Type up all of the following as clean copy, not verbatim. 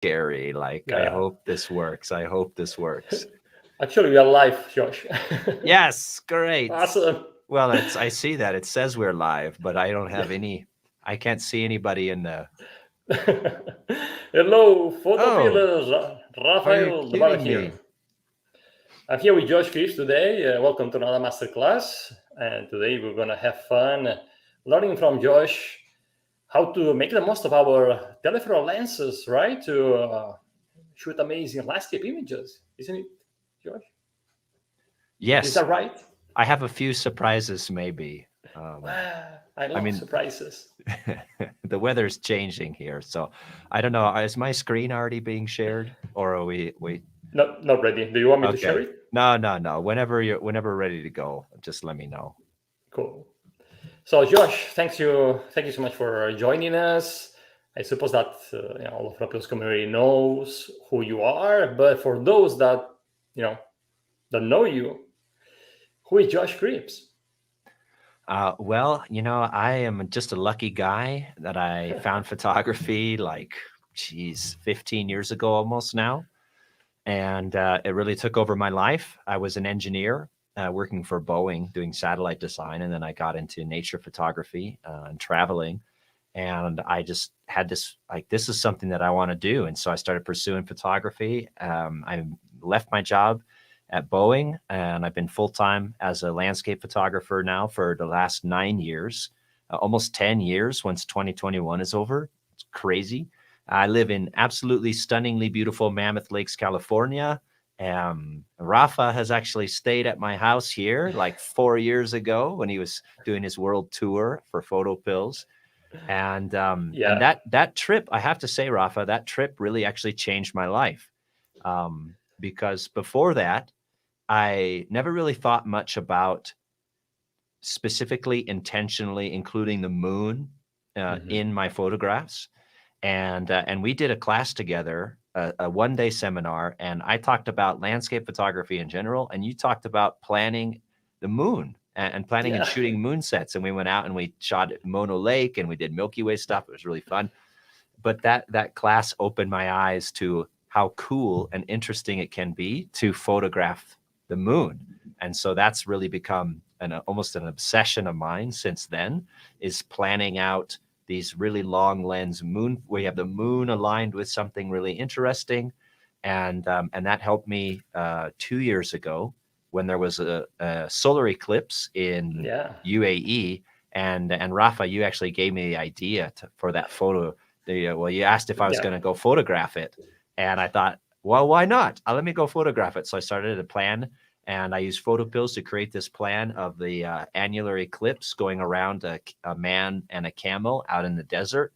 scary. Like, I Yeah. hope this works. I hope this works. Actually, we are live, Josh. Yes, great. Awesome. Well, I see that it says we're live, but I don't have any. I can't see anybody in the. Hello, Oh, PhotoPills. are you Rafael Navarro kidding here. me? I'm here with Josh Cripps today. Welcome to another masterclass. And today we're going to have fun learning from Josh how to make the most of our telephoto lenses, right? To shoot amazing landscape images, isn't it, Josh? Is Yes, that right? I have a few surprises. Maybe. Wow, I I love mean, surprises. the weather's changing here, so I don't know. Is my screen already being shared, or are we? No, not ready. Do you want me to share Okay. it? No, no, no. Whenever ready to go, just let me know. Cool. So, Josh, thank you so much for joining us. I suppose that all of Rapios community knows who you are, but for those that you know don't know you, who is Josh Cripps? Well, I am just a lucky guy that I found photography like, geez, 15 years ago almost now. And it really took over my life. I was an engineer working for Boeing doing satellite design. And then I got into nature photography and traveling. And I just had this, like, this is something that I want to do. And so I started pursuing photography. I left my job at Boeing, and I've been full time as a landscape photographer now for the last 9 years, almost 10 years once 2021 is over. It's crazy. I live in absolutely stunningly beautiful Mammoth Lakes, California. Rafa has actually stayed at my house here like 4 years ago when he was doing his world tour for PhotoPills. And Yeah, that trip, I have to say, Rafa, that trip really actually changed my life. Because before that, I never really thought much about specifically intentionally including the moon hmm, in my photographs. And we did a class together, a 1 day seminar, and I talked about landscape photography in general, and you talked about planning the moon and planning and yeah, shooting moon sets. And we went out and we shot at Mono Lake and we did Milky Way stuff. It was really fun. But that class opened my eyes to how cool and interesting it can be to photograph the moon. And so that's really become almost an obsession of mine since then, is planning out these really long lens moon where you have the moon aligned with something really interesting. And that helped me 2 years ago when there was a solar eclipse in yeah, UAE. And Rafa, you actually gave me the idea for that photo. Well, you asked if I was yeah, going to go photograph it, and I thought, well, why not? Let me go photograph it. So I started a plan, and I used PhotoPills to create this plan of the annular eclipse going around a man and a camel out in the desert.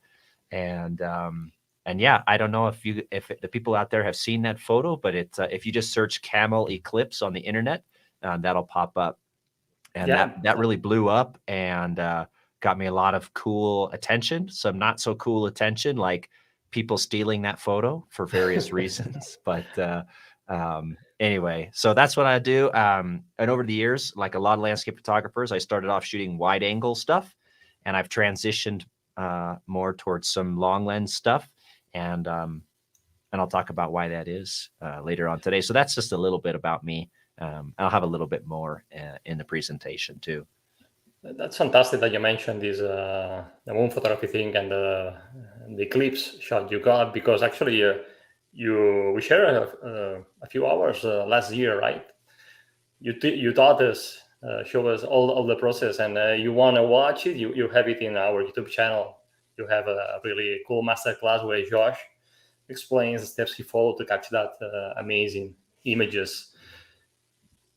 And yeah, I don't know if the people out there have seen that photo, but if you just search camel eclipse on the internet, that'll pop up. And that yeah. that really blew up and got me a lot of cool attention, some not so cool attention, like people stealing that photo for various reasons. But anyway, so that's what I do. And over the years, like a lot of landscape photographers, I started off shooting wide angle stuff, and I've transitioned more towards some long lens stuff. And I'll talk about why that is later on today. So that's just a little bit about me. I'll have a little bit more in the presentation too. That's fantastic that you mentioned this the moon photography thing and the eclipse shot you got because actually we shared a few hours last year, right? You taught us, show us all the process, and you want to watch it. You have it in our YouTube channel. You have a really cool master class where Josh explains the steps he followed to capture that amazing images.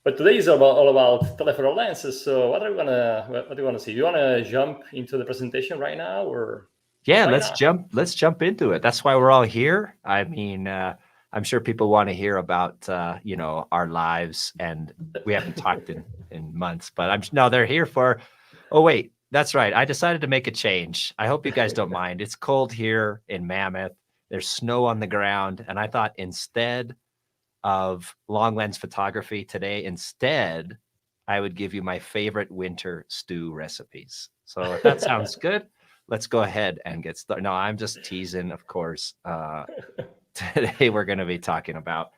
But today is all about telephoto lenses. So what do you wanna see? Do you wanna jump into the presentation right now, or Yeah, why let's not? jump. Let's jump into it. That's why we're all here. I mean, I'm sure people want to hear about our lives, and we haven't talked in months. But I'm no, they're here for. Oh wait, that's right. I decided to make a change. I hope you guys don't mind. It's cold here in Mammoth. There's snow on the ground, and I thought instead of long lens photography today, instead I would give you my favorite winter stew recipes. So if that sounds good, let's go ahead and get started. No, I'm just teasing, of course. Today we're going to be talking about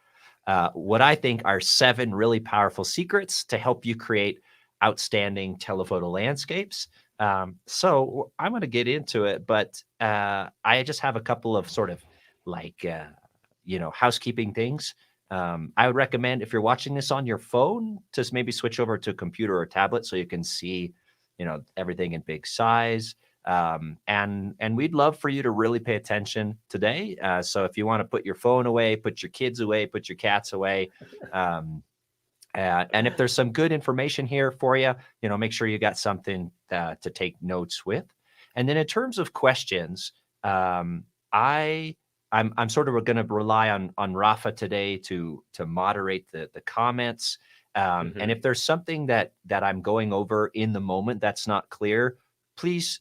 what I think are 7 really powerful secrets to help you create outstanding telephoto landscapes. So I'm going to get into it, but I just have a couple of sort of like, housekeeping things. I would recommend if you're watching this on your phone, to maybe switch over to a computer or tablet so you can see, everything in big size. And we'd love for you to really pay attention today. So if you want to put your phone away, put your kids away, put your cats away, um, and if there's some good information here for you, make sure you got something to take notes with. And then in terms of questions, um, I I'm sort of going to rely on Rafa today to moderate the comments. And if there's something that I'm going over in the moment that's not clear, please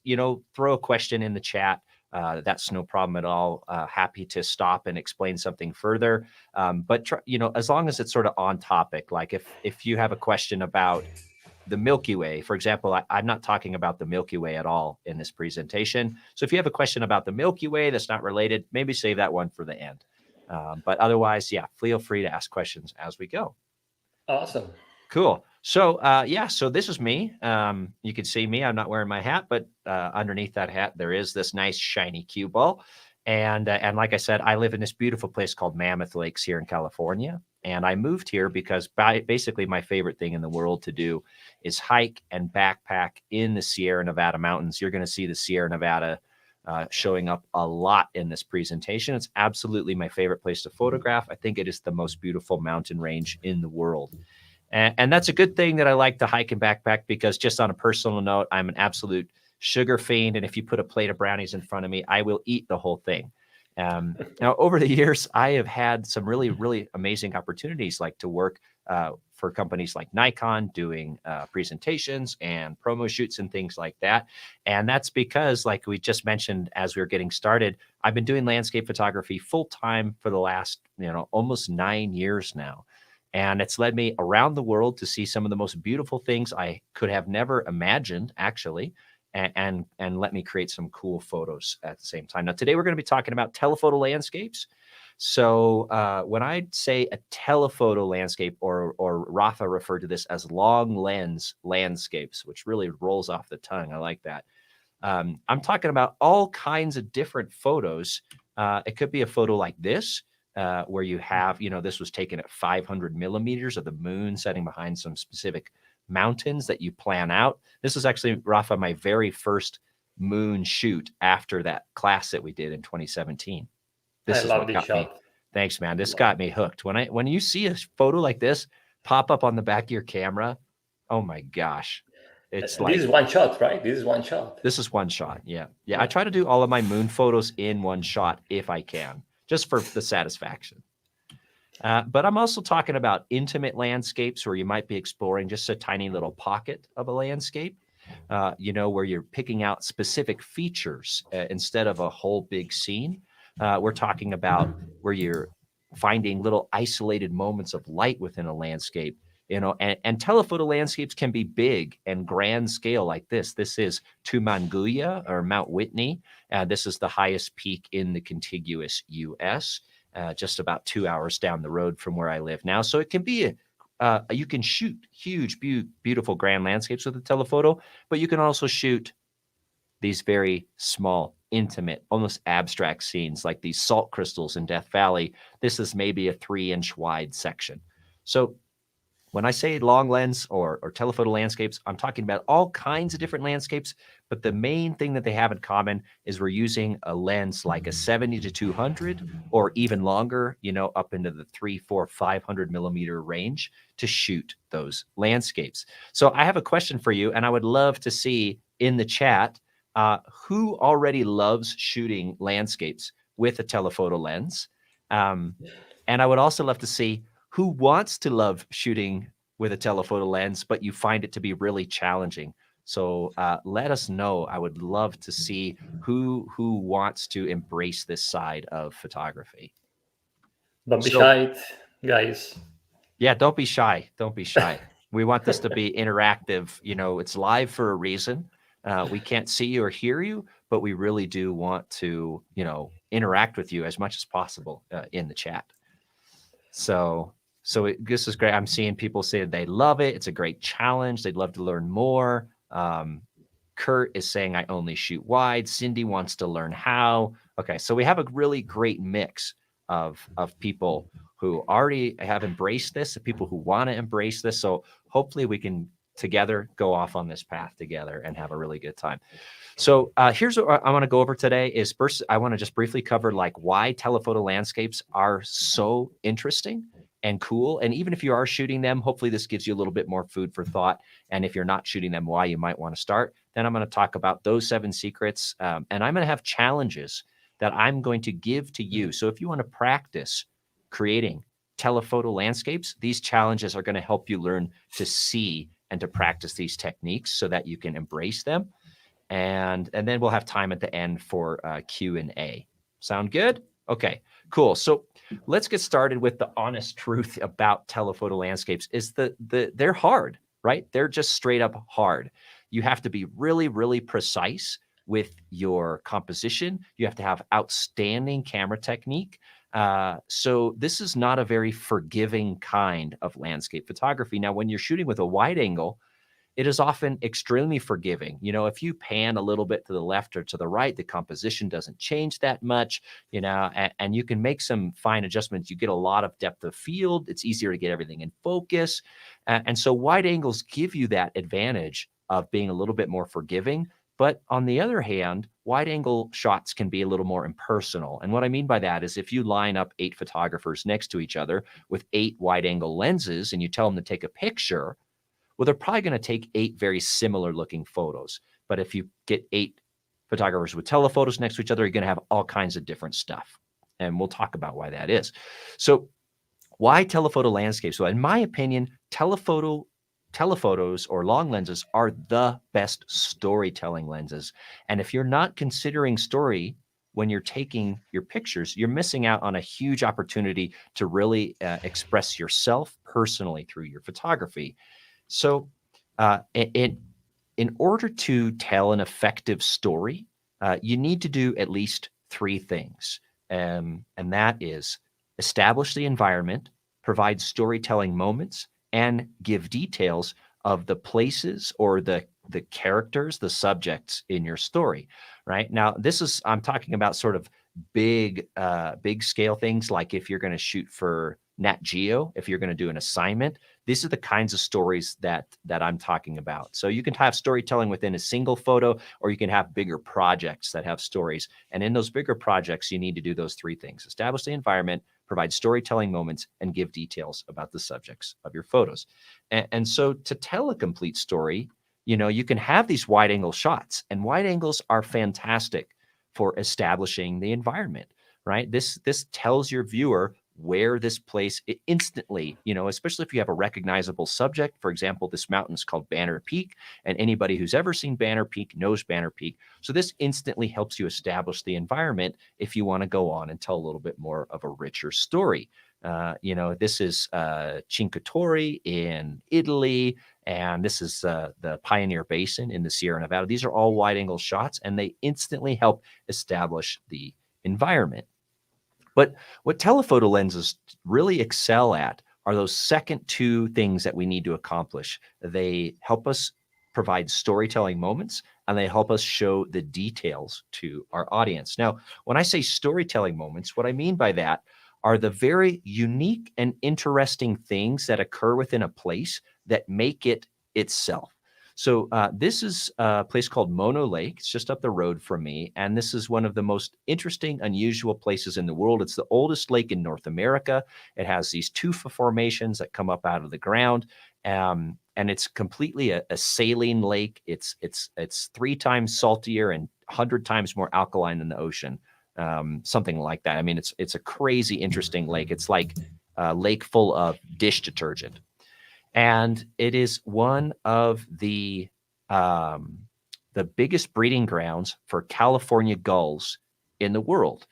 throw a question in the chat. That's no problem at all. Happy to stop and explain something further. But as long as it's sort of on topic, like if you have a question about the Milky Way, for example, I'm not talking about the Milky Way at all in this presentation. So if you have a question about the Milky Way that's not related, maybe save that one for the end. But otherwise, yeah, feel free to ask questions as we go. Awesome. Cool. So so this is me. You can see me. I'm not wearing my hat, but underneath that hat, there is this nice shiny cue ball. And like I said, I live in this beautiful place called Mammoth Lakes here in California. And I moved here because basically my favorite thing in the world to do is hike and backpack in the Sierra Nevada mountains. You're going to see the Sierra Nevada showing up a lot in this presentation. It's absolutely my favorite place to photograph. I think it is the most beautiful mountain range in the world. And that's a good thing that I like to hike and backpack, because just on a personal note, I'm an absolute sugar fiend. And if you put a plate of brownies in front of me, I will eat the whole thing. Now, over the years, I have had some really, really amazing opportunities, like to work for companies like Nikon doing presentations and promo shoots and things like that. And that's because, like we just mentioned as we were getting started, I've been doing landscape photography full time for the last, almost 9 years now. And it's led me around the world to see some of the most beautiful things I could have never imagined, actually, and let me create some cool photos at the same time. Now, today we're going to be talking about telephoto landscapes. So when I say a telephoto landscape, or Rafa referred to this as long lens landscapes, which really rolls off the tongue. I like that. I'm talking about all kinds of different photos. It could be a photo like this, where you have, this was taken at 500 millimeters of the moon setting behind some specific mountains that you plan out. This is actually, Rafa, my very first moon shoot after that class that we did in 2017. This is love what this got shot. me. Thanks, man. This got me hooked. When you see a photo like this pop up on the back of your camera, oh my gosh. It's like, this is one shot, right? This is one shot. This is one shot. Yeah. I try to do all of my moon photos in one shot if I can, just for the satisfaction. But I'm also talking about intimate landscapes where you might be exploring just a tiny little pocket of a landscape, where you're picking out specific features instead of a whole big scene. We're talking about where you're finding little isolated moments of light within a landscape. And telephoto landscapes can be big and grand scale like this. This is Tumanguya, or Mount Whitney. This is the highest peak in the contiguous U.S., just about 2 hours down the road from where I live now. So it can be you can shoot huge, beautiful, grand landscapes with a telephoto, but you can also shoot these very small, intimate, almost abstract scenes like these salt crystals in Death Valley. This is maybe a 3-inch wide section. So when I say long lens or telephoto landscapes, I'm talking about all kinds of different landscapes, but the main thing that they have in common is we're using a lens like a 70 to 200 or even longer, up into the 300, 400, 500 millimeter range to shoot those landscapes. So I have a question for you, and I would love to see in the chat who already loves shooting landscapes with a telephoto lens. And I would also love to see who wants to love shooting with a telephoto lens, but you find it to be really challenging. So let us know. I would love to see who wants to embrace this side of photography. Don't be shy, guys. Yeah, don't be shy. Don't be shy. We want this to be interactive. It's live for a reason. We can't see you or hear you, but we really do want to, interact with you as much as possible in the chat. So, this is great. I'm seeing people say they love it. It's a great challenge. They'd love to learn more. Kurt is saying, I only shoot wide. Cindy wants to learn how. Okay, so we have a really great mix of people who already have embraced this, the people who want to embrace this. So hopefully we can together go off on this path together and have a really good time. So here's what I want to go over today is first, I want to just briefly cover like why telephoto landscapes are so interesting and cool. And even if you are shooting them, hopefully this gives you a little bit more food for thought. And if you're not shooting them, why you might want to start. Then I'm going to talk about those 7 secrets. And I'm going to have challenges that I'm going to give to you. So if you want to practice creating telephoto landscapes, these challenges are going to help you learn to see and to practice these techniques so that you can embrace them. And then we'll have time at the end for Q&A. Sound good? Okay, cool. So let's get started with the honest truth about telephoto landscapes is they're hard, right? They're just straight up hard. You have to be really, really precise with your composition. You have to have outstanding camera technique. So this is not a very forgiving kind of landscape photography. Now, when you're shooting with a wide angle, it is often extremely forgiving. If you pan a little bit to the left or to the right, the composition doesn't change that much, and you can make some fine adjustments. You get a lot of depth of field. It's easier to get everything in focus. And so wide angles give you that advantage of being a little bit more forgiving. But on the other hand, wide angle shots can be a little more impersonal. And what I mean by that is if you line up 8 photographers next to each other with 8 wide angle lenses and you tell them to take a picture, well, they're probably going to take 8 very similar looking photos. But if you get 8 photographers with telephotos next to each other, you're going to have all kinds of different stuff. And we'll talk about why that is. So why telephoto landscapes? Well, in my opinion, telephotos or long lenses are the best storytelling lenses. And if you're not considering story when you're taking your pictures, you're missing out on a huge opportunity to really express yourself personally through your photography. So in order to tell an effective story, you need to do at least 3 things. And that is establish the environment, provide storytelling moments, and give details of the places or the characters, the subjects in your story, right? Now, I'm talking about sort of big scale things, like if you're going to shoot for Nat Geo, if you're going to do an assignment, these are the kinds of stories that I'm talking about. So you can have storytelling within a single photo, or you can have bigger projects that have stories. And in those bigger projects, you need to do those 3 things: establish the environment, provide storytelling moments, and give details about the subjects of your photos. And so to tell a complete story, you can have these wide angle shots, and wide angles are fantastic for establishing the environment, right? This tells your viewer where this place instantly, especially if you have a recognizable subject. For example, this mountain is called Banner Peak, and anybody who's ever seen Banner Peak knows Banner Peak. So this instantly helps you establish the environment if you want to go on and tell a little bit more of a richer story. This is Cinque Torre in Italy, and this is the Pioneer Basin in the Sierra Nevada. These are all wide angle shots, and they instantly help establish the environment. But what telephoto lenses really excel at are those second 2 things that we need to accomplish. They help us provide storytelling moments, and they help us show the details to our audience. Now, when I say storytelling moments, what I mean by that are the very unique and interesting things that occur within a place that make it itself. So this is a place called Mono Lake. It's just up the road from me. And this is one of the most interesting, unusual places in the world. It's the oldest lake in North America. It has these tufa formations that come up out of the ground. And it's completely a saline lake. It's 3 times saltier and 100 times more alkaline than the ocean. Something like that. I mean, it's a crazy interesting lake. It's like a lake full of dish detergent. And it is one of the biggest breeding grounds for California gulls in the world.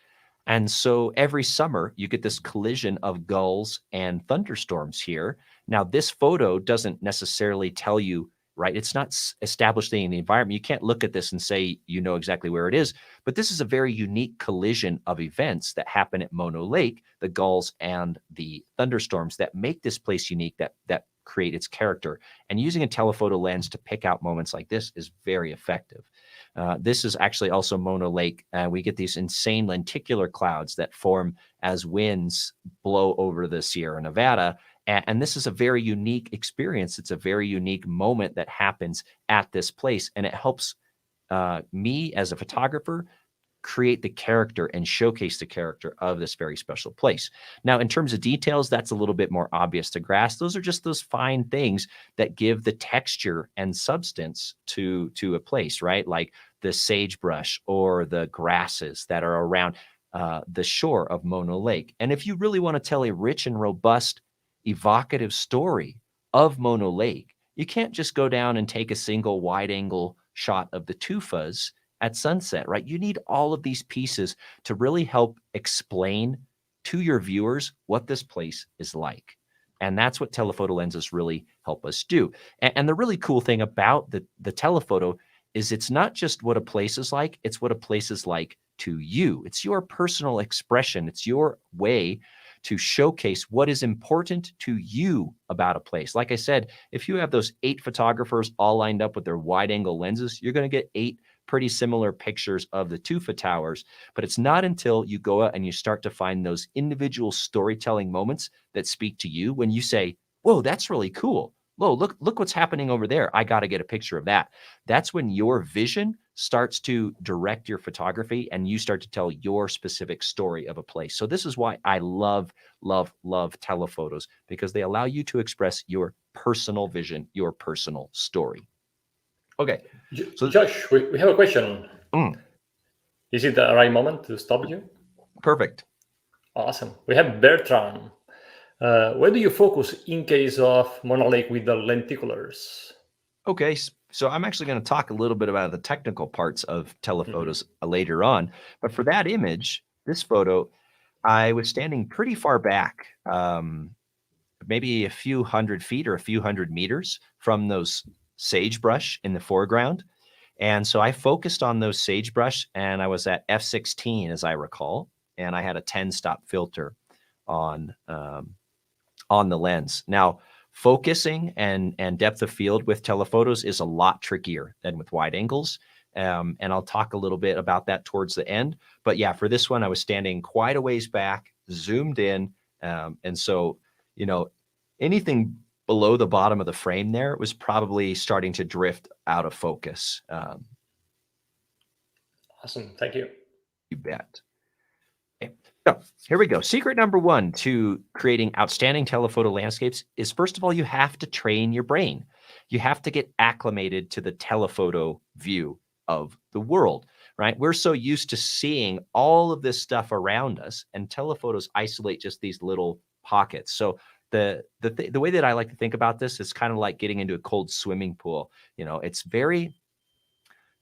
And so every summer you get this collision of gulls and thunderstorms here. Now, this photo doesn't necessarily tell you right? It's not establishing in the environment. You can't look at this and say you know exactly where it is, but this is a very unique collision of events that happen at Mono Lake, the gulls and the thunderstorms that make this place unique, that create its character. And using a telephoto lens to pick out moments like this is very effective. This is actually also Mono Lake. We get these insane lenticular clouds that form as winds blow over the Sierra Nevada. And this is a very unique experience. It's a very unique moment that happens at this place. And it helps me as a photographer create the character and showcase the character of this very special place. Now, in terms of details, that's a little bit more obvious to grasp. Those are just those fine things that give the texture and substance to a place, right? Like the sagebrush or the grasses that are around the shore of Mono Lake. And if you really want to tell a rich and robust, evocative story of Mono Lake, you can't just go down and take a single wide angle shot of the tufas at sunset, right? You need all of these pieces to really help explain to your viewers what this place is like. And that's what telephoto lenses really help us do. And the really cool thing about the telephoto is it's not just what a place is like, it's what a place is like to you. It's your personal expression. It's your way to showcase what is important to you about a place. Like I said, if you have those 8 photographers all lined up with their wide angle lenses, you're going to get 8 pretty similar pictures of the Tufa Towers, but it's not until you go out and you start to find those individual storytelling moments that speak to you when you say, whoa, that's really cool. Whoa, look what's happening over there. I got to get a picture of that. That's when your vision starts to direct your photography and you start to tell your specific story of a place. So this is why I love telephotos, because they allow you to express your personal vision, your personal story. Okay. So Josh, we have a question. Is it the right moment to stop you? Perfect. Awesome. We have Bertrand. Where do you focus in case of Mono Lake with the lenticulars? Okay, so I'm actually going to talk a little bit about the technical parts of telephotos later on. But for that image, this photo, I was standing pretty far back, maybe a few hundred feet or a few hundred meters from those sagebrush in the foreground. And so I focused on those sagebrush, and I was at f/16, as I recall, and I had a 10-stop filter on the lens. Now, focusing and depth of field with telephotos is a lot trickier than with wide angles. And I'll talk a little bit about that towards the end. But yeah, for this one, I was standing quite a ways back, zoomed in. And so, anything below the bottom of the frame there was probably starting to drift out of focus. Awesome. Thank you. You bet. Okay. So here we go. Secret number 1 to creating outstanding telephoto landscapes is, first of all, you have to train your brain. You have to get acclimated to the telephoto view of the world, right? We're so used to seeing all of this stuff around us, and telephotos isolate just these little pockets. So the way that I like to think about this is kind of like getting into a cold swimming pool. It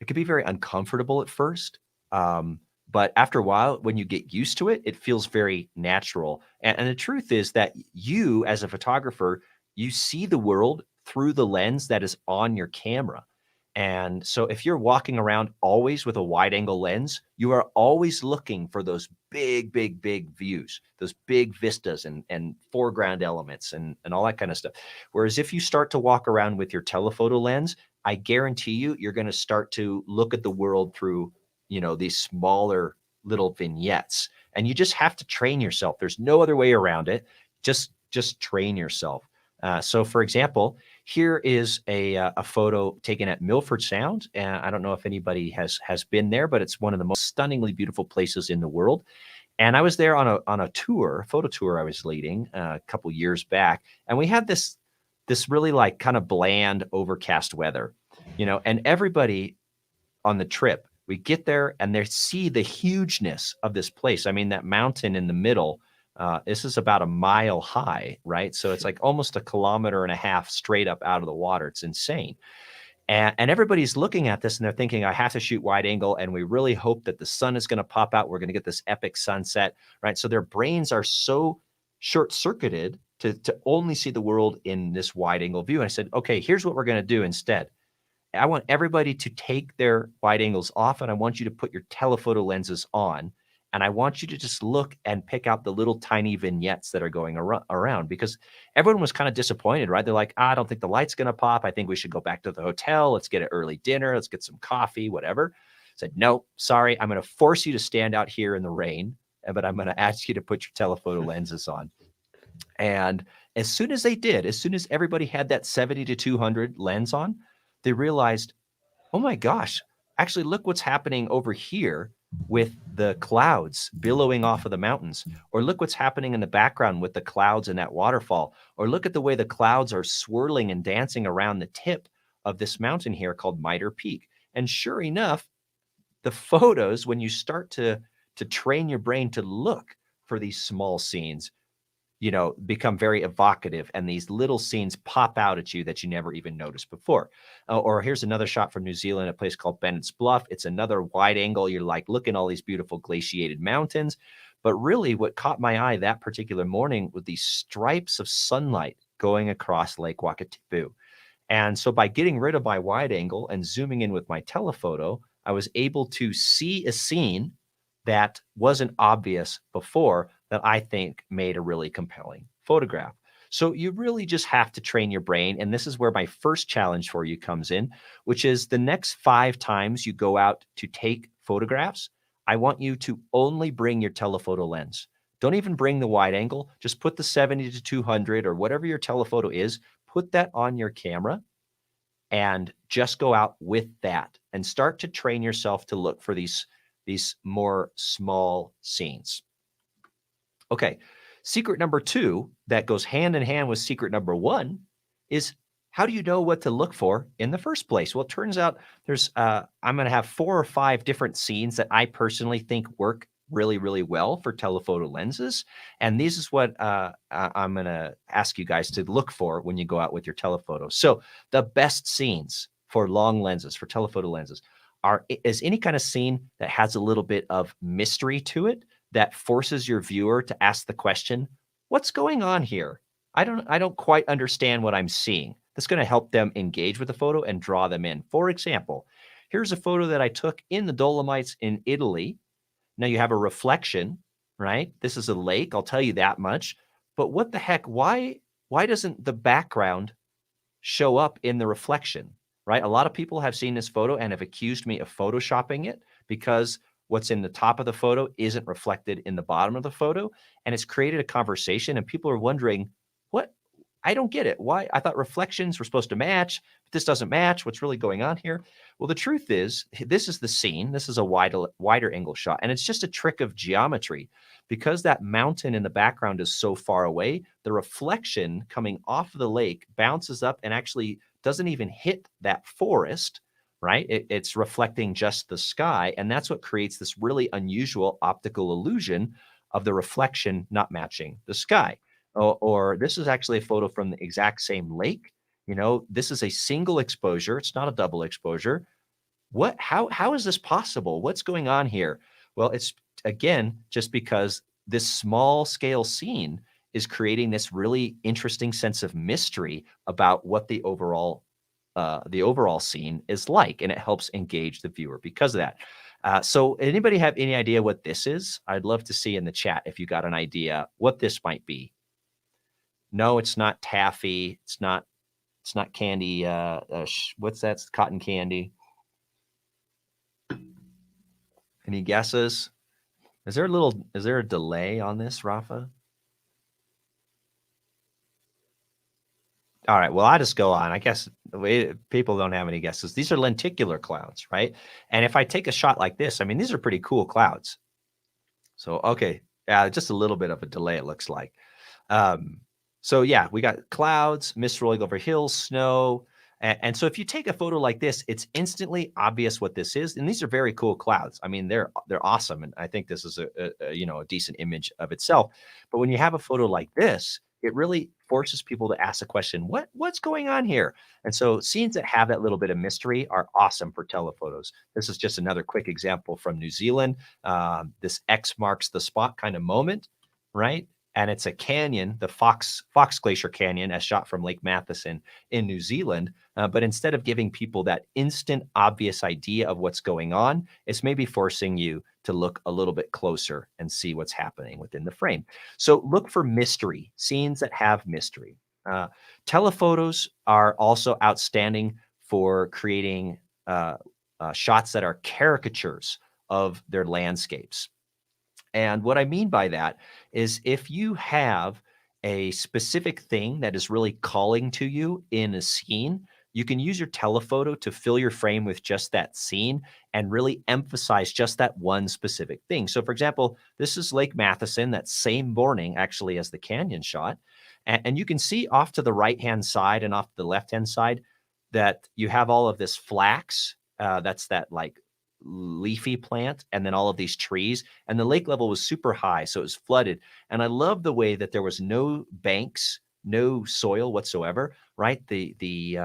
can be very uncomfortable at first. But after a while, when you get used to it, it feels very natural. And the truth is that you, as a photographer, you see the world through the lens that is on your camera. And so if you're walking around always with a wide angle lens, you are always looking for those big views, those big vistas and foreground elements and all that kind of stuff. Whereas if you start to walk around with your telephoto lens, I guarantee you're going to start to look at the world through, these smaller little vignettes. And you just have to train yourself. There's no other way around it. Just train yourself. So for example, here is a photo taken at Milford Sound. And I don't know if anybody has been there, but it's one of the most stunningly beautiful places in the world. And I was there on a tour, photo tour I was leading a couple years back. And we had this really like kind of bland overcast weather, and everybody on the trip, we get there and they see the hugeness of this place. I mean, that mountain in the middle, this is about a mile high, right? So it's like almost 1.5 kilometers straight up out of the water. It's insane. And everybody's looking at this and they're thinking, I have to shoot wide angle. And we really hope that the sun is going to pop out. We're going to get this epic sunset, right? So their brains are so short-circuited to only see the world in this wide angle view. And I said, okay, here's what we're going to do instead. I want everybody to take their wide angles off, and I want you to put your telephoto lenses on. And I want you to just look and pick out the little tiny vignettes that are going around, because everyone was kind of disappointed, right? They're like, I don't think the light's going to pop. I think we should go back to the hotel. Let's get an early dinner. Let's get some coffee, whatever. I said, no, sorry. I'm going to force you to stand out here in the rain, but I'm going to ask you to put your telephoto lenses on. And as soon as they did, as soon as everybody had that 70 to 200 lens on, they realized, oh my gosh, actually look what's happening over here with the clouds billowing off of the mountains, or look what's happening in the background with the clouds and that waterfall, or look at the way the clouds are swirling and dancing around the tip of this mountain here called Mitre Peak. And sure enough, the photos, when you start to train your brain to look for these small scenes, become very evocative, and these little scenes pop out at you that you never even noticed before. Or here's another shot from New Zealand, a place called Bennett's Bluff. It's another wide angle. You're like, look at all these beautiful glaciated mountains. But really what caught my eye that particular morning was these stripes of sunlight going across Lake Wakatipu. And so by getting rid of my wide angle and zooming in with my telephoto, I was able to see a scene that wasn't obvious before, that I think made a really compelling photograph. So you really just have to train your brain. And this is where my first challenge for you comes in, which is the next 5 times you go out to take photographs, I want you to only bring your telephoto lens. Don't even bring the wide angle. Just put the 70 to 200 or whatever your telephoto is, put that on your camera and just go out with that and start to train yourself to look for these more small scenes. Okay, secret number 2 that goes hand in hand with secret number 1 is, how do you know what to look for in the first place? Well, it turns out there's I'm going to have 4 or 5 different scenes that I personally think work really, really well for telephoto lenses. And this is what I'm going to ask you guys to look for when you go out with your telephoto. So the best scenes for long lenses, for telephoto lenses, is any kind of scene that has a little bit of mystery to it, that forces your viewer to ask the question, what's going on here? I don't quite understand what I'm seeing. That's going to help them engage with the photo and draw them in. For example, here's a photo that I took in the Dolomites in Italy. Now you have a reflection, right? This is a lake, I'll tell you that much. But what the heck, why doesn't the background show up in the reflection, right? A lot of people have seen this photo and have accused me of photoshopping it, because what's in the top of the photo isn't reflected in the bottom of the photo. And it's created a conversation, and people are wondering, what? I don't get it. Why? I thought reflections were supposed to match, but this doesn't match. What's really going on here? Well, the truth is, this is the scene. This is a wider angle shot, and it's just a trick of geometry. Because that mountain in the background is so far away, the reflection coming off of the lake bounces up and actually doesn't even hit that forest, right? It's reflecting just the sky. And that's what creates this really unusual optical illusion of the reflection not matching the sky. Or this is actually a photo from the exact same lake. This is a single exposure. It's not a double exposure. How is this possible? What's going on here? Well, it's, again, just because this small scale scene is creating this really interesting sense of mystery about what the overall scene is like, and it helps engage the viewer because of that. So anybody have any idea what this is? I'd love to see in the chat if you got an idea what this might be. No, it's not taffy. It's not candy. What's that? It's cotton candy. Any guesses? Is there a delay on this, Rafa? All right, well, I just go on. I guess people don't have any guesses. These are lenticular clouds, right? And if I take a shot like this, I mean, these are pretty cool clouds. So, okay, just a little bit of a delay, it looks like. So yeah, we got clouds, mist rolling over hills, snow. And so if you take a photo like this, it's instantly obvious what this is. And these are very cool clouds. I mean, they're awesome. And I think this is a decent image of itself. But when you have a photo like this, it really forces people to ask the question, what's going on here? And so scenes that have that little bit of mystery are awesome for telephotos. This is just another quick example from New Zealand. This X marks the spot kind of moment, right? and it's a canyon, the Fox Glacier Canyon, as shot from Lake Matheson in New Zealand. But instead of giving people that instant, obvious idea of what's going on, it's maybe forcing you to look a little bit closer and see what's happening within the frame. So look for mystery, scenes that have mystery. Telephotos are also outstanding for creating shots that are caricatures of their landscapes. And what I mean by that is if you have a specific thing that is really calling to you in a scene, you can use your telephoto to fill your frame with just that scene and really emphasize just that one specific thing. So, for example, this is Lake Matheson, that same morning, actually, as the canyon shot. And you can see off to the right-hand side and off the left-hand side that you have all of this flax. That's that like leafy plant, and then all of these trees, and the lake level was super high, so it was flooded. And I love the way that there was no banks, no soil whatsoever, right? The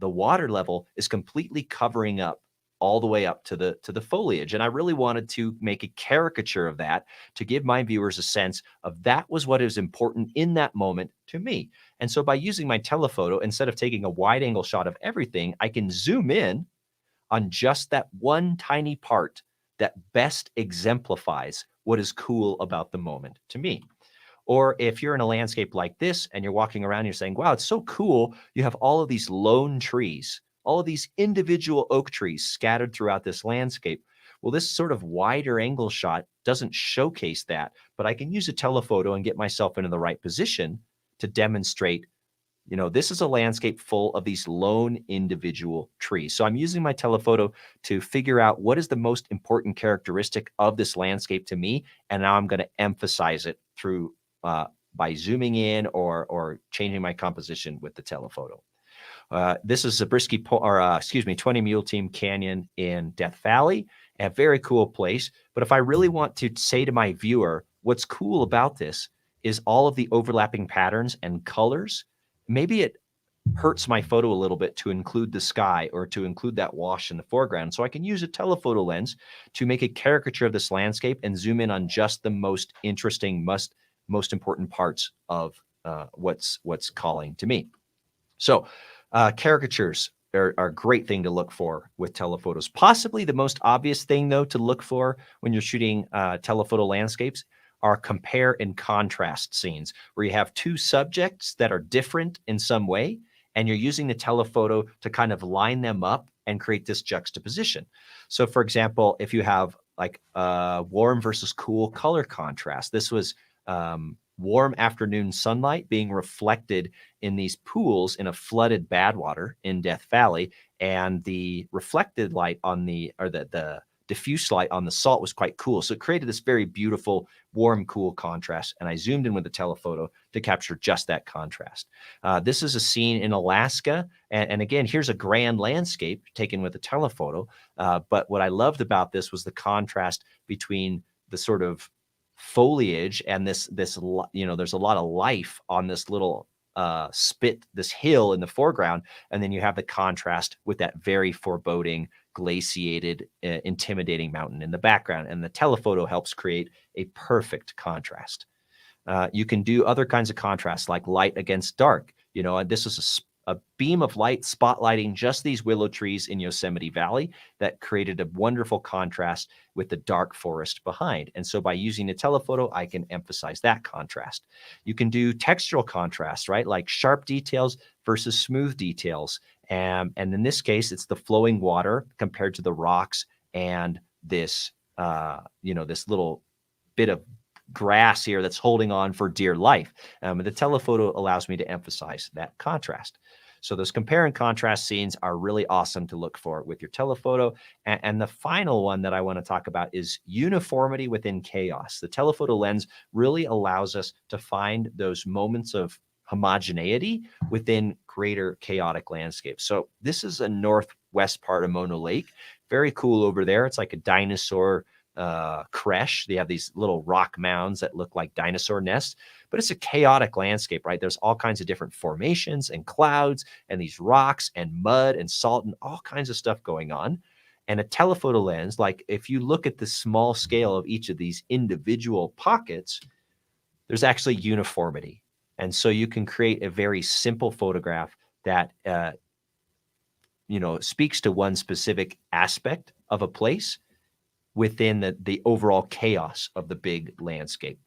water level is completely covering up all the way up to the foliage. And I really wanted to make a caricature of that to give my viewers a sense of that was what is important in that moment to me. And so by using my telephoto, instead of taking a wide angle shot of everything, I can zoom in on just that one tiny part that best exemplifies what is cool about the moment to me. Or if you're in a landscape like this and you're walking around, you're saying, wow, it's so cool. You have all of these lone trees, all of these individual oak trees scattered throughout this landscape. Well, this sort of wider angle shot doesn't showcase that, but I can use a telephoto and get myself into the right position to demonstrate, this is a landscape full of these lone individual trees. So I'm using my telephoto to figure out what is the most important characteristic of this landscape to me. And now I'm going to emphasize it through by zooming in or changing my composition with the telephoto. This is Zabriskie, 20 Mule Team Canyon in Death Valley, a very cool place. But if I really want to say to my viewer, what's cool about this is all of the overlapping patterns and colors. Maybe it hurts my photo a little bit to include the sky or to include that wash in the foreground. So I can use a telephoto lens to make a caricature of this landscape and zoom in on just the most interesting, most important parts of what's calling to me. So caricatures are a great thing to look for with telephotos. Possibly the most obvious thing, though, to look for when you're shooting telephoto landscapes are compare and contrast scenes where you have two subjects that are different in some way, and you're using the telephoto to kind of line them up and create this juxtaposition. So, for example, if you have like warm versus cool color contrast, this was warm afternoon sunlight being reflected in these pools in a flooded badwater in Death Valley, and the reflected light on the diffuse light on the salt was quite cool. So it created this very beautiful, warm, cool contrast. And I zoomed in with the telephoto to capture just that contrast. This is a scene in Alaska. And again, here's a grand landscape taken with a telephoto. But what I loved about this was the contrast between the sort of foliage and this, there's a lot of life on this little this hill in the foreground. And then you have the contrast with that very foreboding, glaciated, intimidating mountain in the background. And the telephoto helps create a perfect contrast. You can do other kinds of contrasts like light against dark. And this is a beam of light spotlighting just these willow trees in Yosemite Valley that created a wonderful contrast with the dark forest behind. And so by using a telephoto, I can emphasize that contrast. You can do textural contrast, right? Like sharp details versus smooth details. And in this case, it's the flowing water compared to the rocks and this, this little bit of grass here that's holding on for dear life. The telephoto allows me to emphasize that contrast. So those compare and contrast scenes are really awesome to look for with your telephoto. And the final one that I want to talk about is uniformity within chaos. The telephoto lens really allows us to find those moments of homogeneity within greater chaotic landscapes. So this is a northwest part of Mono Lake. Very cool over there. It's like a dinosaur creche. They have these little rock mounds that look like dinosaur nests, but it's a chaotic landscape, right? There's all kinds of different formations and clouds and these rocks and mud and salt and all kinds of stuff going on. And a telephoto lens, like if you look at the small scale of each of these individual pockets, there's actually uniformity. And so you can create a very simple photograph that speaks to one specific aspect of a place within the overall chaos of the big landscape.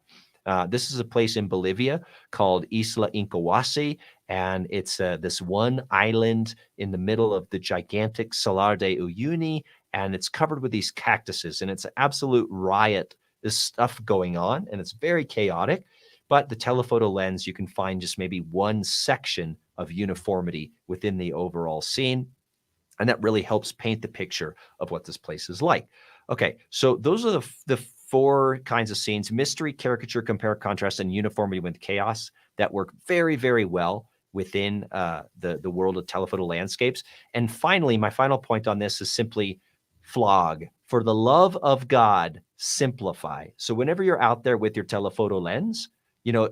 This is a place in Bolivia called Isla Incahuasi, and it's this one island in the middle of the gigantic Salar de Uyuni, and it's covered with these cactuses, and it's an absolute riot. There's stuff going on, and it's very chaotic. But the telephoto lens, you can find just maybe one section of uniformity within the overall scene. And that really helps paint the picture of what this place is like. Okay, so those are the 4 kinds of scenes: mystery, caricature, compare, contrast, and uniformity with chaos, that work very, very well within the world of telephoto landscapes. And finally, my final point on this is simply flog. For the love of God, simplify. So whenever you're out there with your telephoto lens,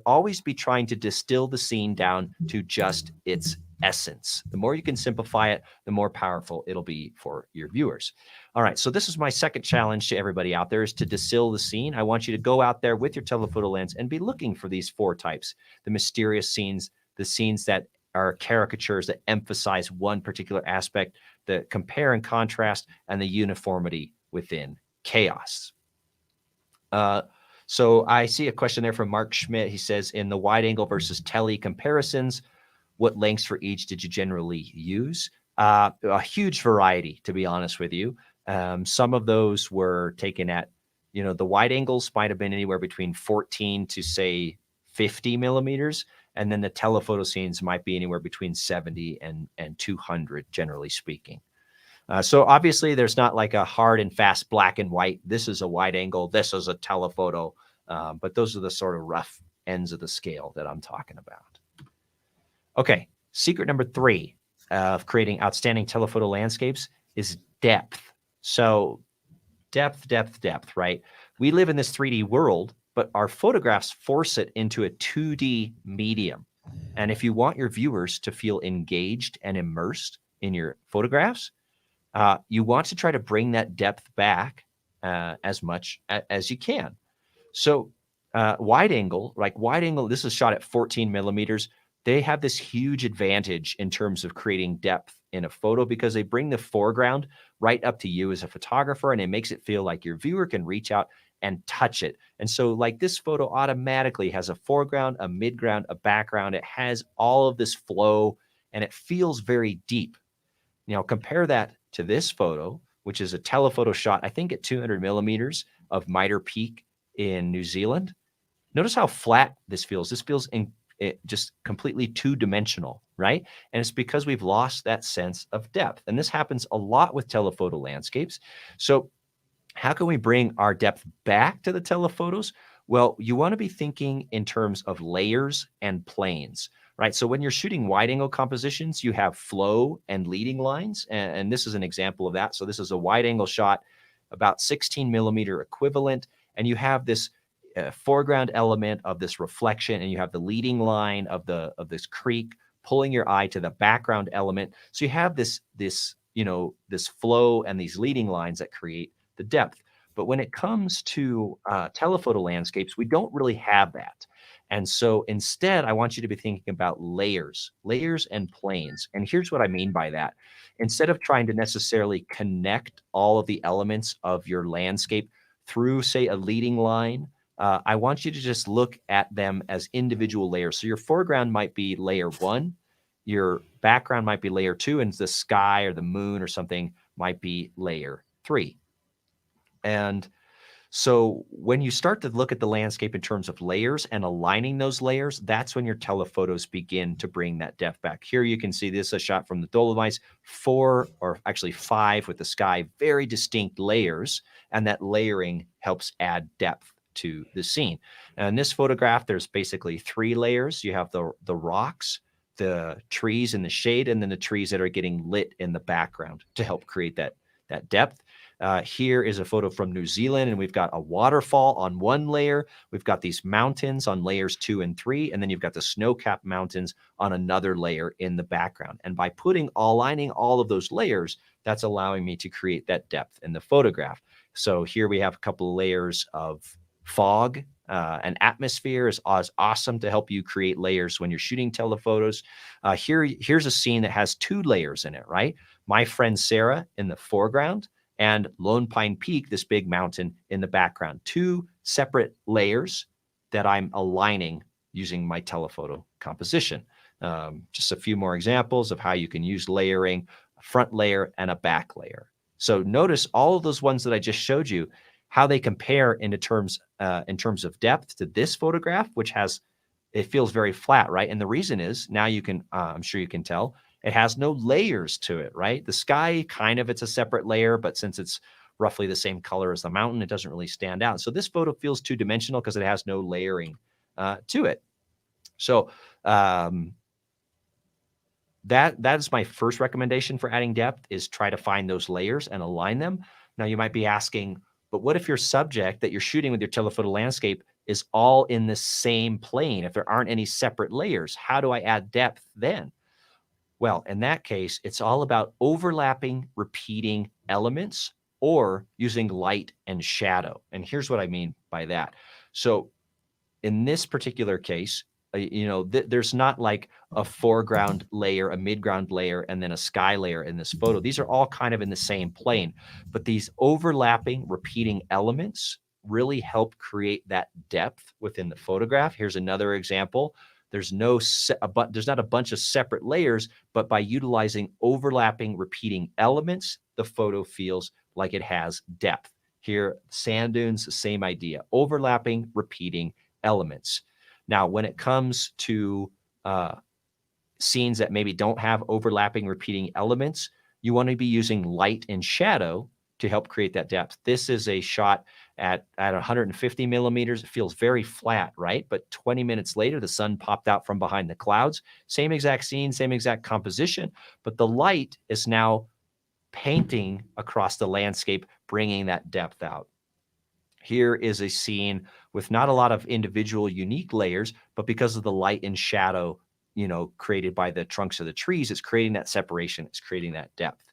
always be trying to distill the scene down to just its essence. The more you can simplify it, the more powerful it'll be for your viewers. All right, so this is my second challenge to everybody out there, is to distill the scene. I want you to go out there with your telephoto lens and be looking for these 4 types: the mysterious scenes, the scenes that are caricatures that emphasize one particular aspect, the compare and contrast, and the uniformity within chaos. So I see a question there from Mark Schmidt. He says, in the wide angle versus tele comparisons, what lengths for each did you generally use? A huge variety, to be honest with you. Some of those were taken at, the wide angles might have been anywhere between 14 to say 50 millimeters. And then the telephoto scenes might be anywhere between 70 and 200, generally speaking. So obviously there's not like a hard and fast black and white, this is a wide angle, this is a telephoto. But those are the sort of rough ends of the scale that I'm talking about. Okay, secret number 3 of creating outstanding telephoto landscapes is depth. So depth, right? We live in this 3D world, but our photographs force it into a 2D medium. And if you want your viewers to feel engaged and immersed in your photographs, you want to try to bring that depth back as much as you can. So wide angle, this is shot at 14 millimeters. They have this huge advantage in terms of creating depth in a photo because they bring the foreground right up to you as a photographer, and it makes it feel like your viewer can reach out and touch it. And so like this photo automatically has a foreground, a midground, a background. It has all of this flow, and it feels very deep. Compare that to this photo, which is a telephoto shot, I think at 200 millimeters of Mitre Peak in New Zealand. Notice how flat this feels. This feels just completely 2-dimensional, right? And it's because we've lost that sense of depth. And this happens a lot with telephoto landscapes. So how can we bring our depth back to the telephotos? Well, you want to be thinking in terms of layers and planes, right? So when you're shooting wide angle compositions, you have flow and leading lines. And this is an example of that. So this is a wide angle shot, about 16 millimeter equivalent. And you have this foreground element of this reflection, and you have the leading line of this creek pulling your eye to the background element. So you have this flow and these leading lines that create the depth. But when it comes to telephoto landscapes, we don't really have that. And so instead, I want you to be thinking about layers and planes. And here's what I mean by that. Instead of trying to necessarily connect all of the elements of your landscape through, say, a leading line, I want you to just look at them as individual layers. So your foreground might be layer 1, your background might be layer 2, and the sky or the moon or something might be layer 3. And so when you start to look at the landscape in terms of layers and aligning those layers, that's when your telephotos begin to bring that depth back. Here you can see this is a shot from the Dolomites, 4 or actually 5 with the sky, very distinct layers, and that layering helps add depth to the scene. And in this photograph, there's basically 3 layers. You have the rocks, the trees in the shade, and then the trees that are getting lit in the background to help create that depth. Here is a photo from New Zealand, and we've got a waterfall on one layer. We've got these mountains on layers 2 and 3, and then you've got the snow-capped mountains on another layer in the background. And by aligning all of those layers, that's allowing me to create that depth in the photograph. So here we have a couple of layers of fog An atmosphere is awesome to help you create layers when you're shooting telephotos. Here's a scene that has 2 layers in it, right? My friend Sarah in the foreground and Lone Pine Peak, this big mountain in the background. 2 separate layers that I'm aligning using my telephoto composition. Just a few more examples of how you can use layering, a front layer and a back layer. So notice all of those ones that I just showed you, how they compare in terms of depth to this photograph, which it feels very flat, right? And the reason is, now you can, I'm sure you can tell, it has no layers to it, right? The sky, kind of, it's a separate layer, but since it's roughly the same color as the mountain, it doesn't really stand out. So this photo feels 2-dimensional because it has no layering to it. So that is my first recommendation for adding depth, is try to find those layers and align them. Now you might be asking, but what if your subject that you're shooting with your telephoto landscape is all in the same plane? If there aren't any separate layers, how do I add depth then? Well, in that case, it's all about overlapping, repeating elements or using light and shadow. And here's what I mean by that. So in this particular case, there's not like a foreground layer, a midground layer, and then a sky layer in this photo. These are all kind of in the same plane, but these overlapping, repeating elements really help create that depth within the photograph. Here's another example. There's not a bunch of separate layers, but by utilizing overlapping, repeating elements, the photo feels like it has depth. Here, sand dunes, the same idea, overlapping, repeating elements. Now, when it comes to scenes that maybe don't have overlapping, repeating elements, you want to be using light and shadow to help create that depth. This is a shot at 150 millimeters. It feels very flat, right? But 20 minutes later, the sun popped out from behind the clouds. Same exact scene, same exact composition, but the light is now painting across the landscape, bringing that depth out. Here is a scene with not a lot of individual unique layers, but because of the light and shadow, created by the trunks of the trees, it's creating that separation, it's creating that depth.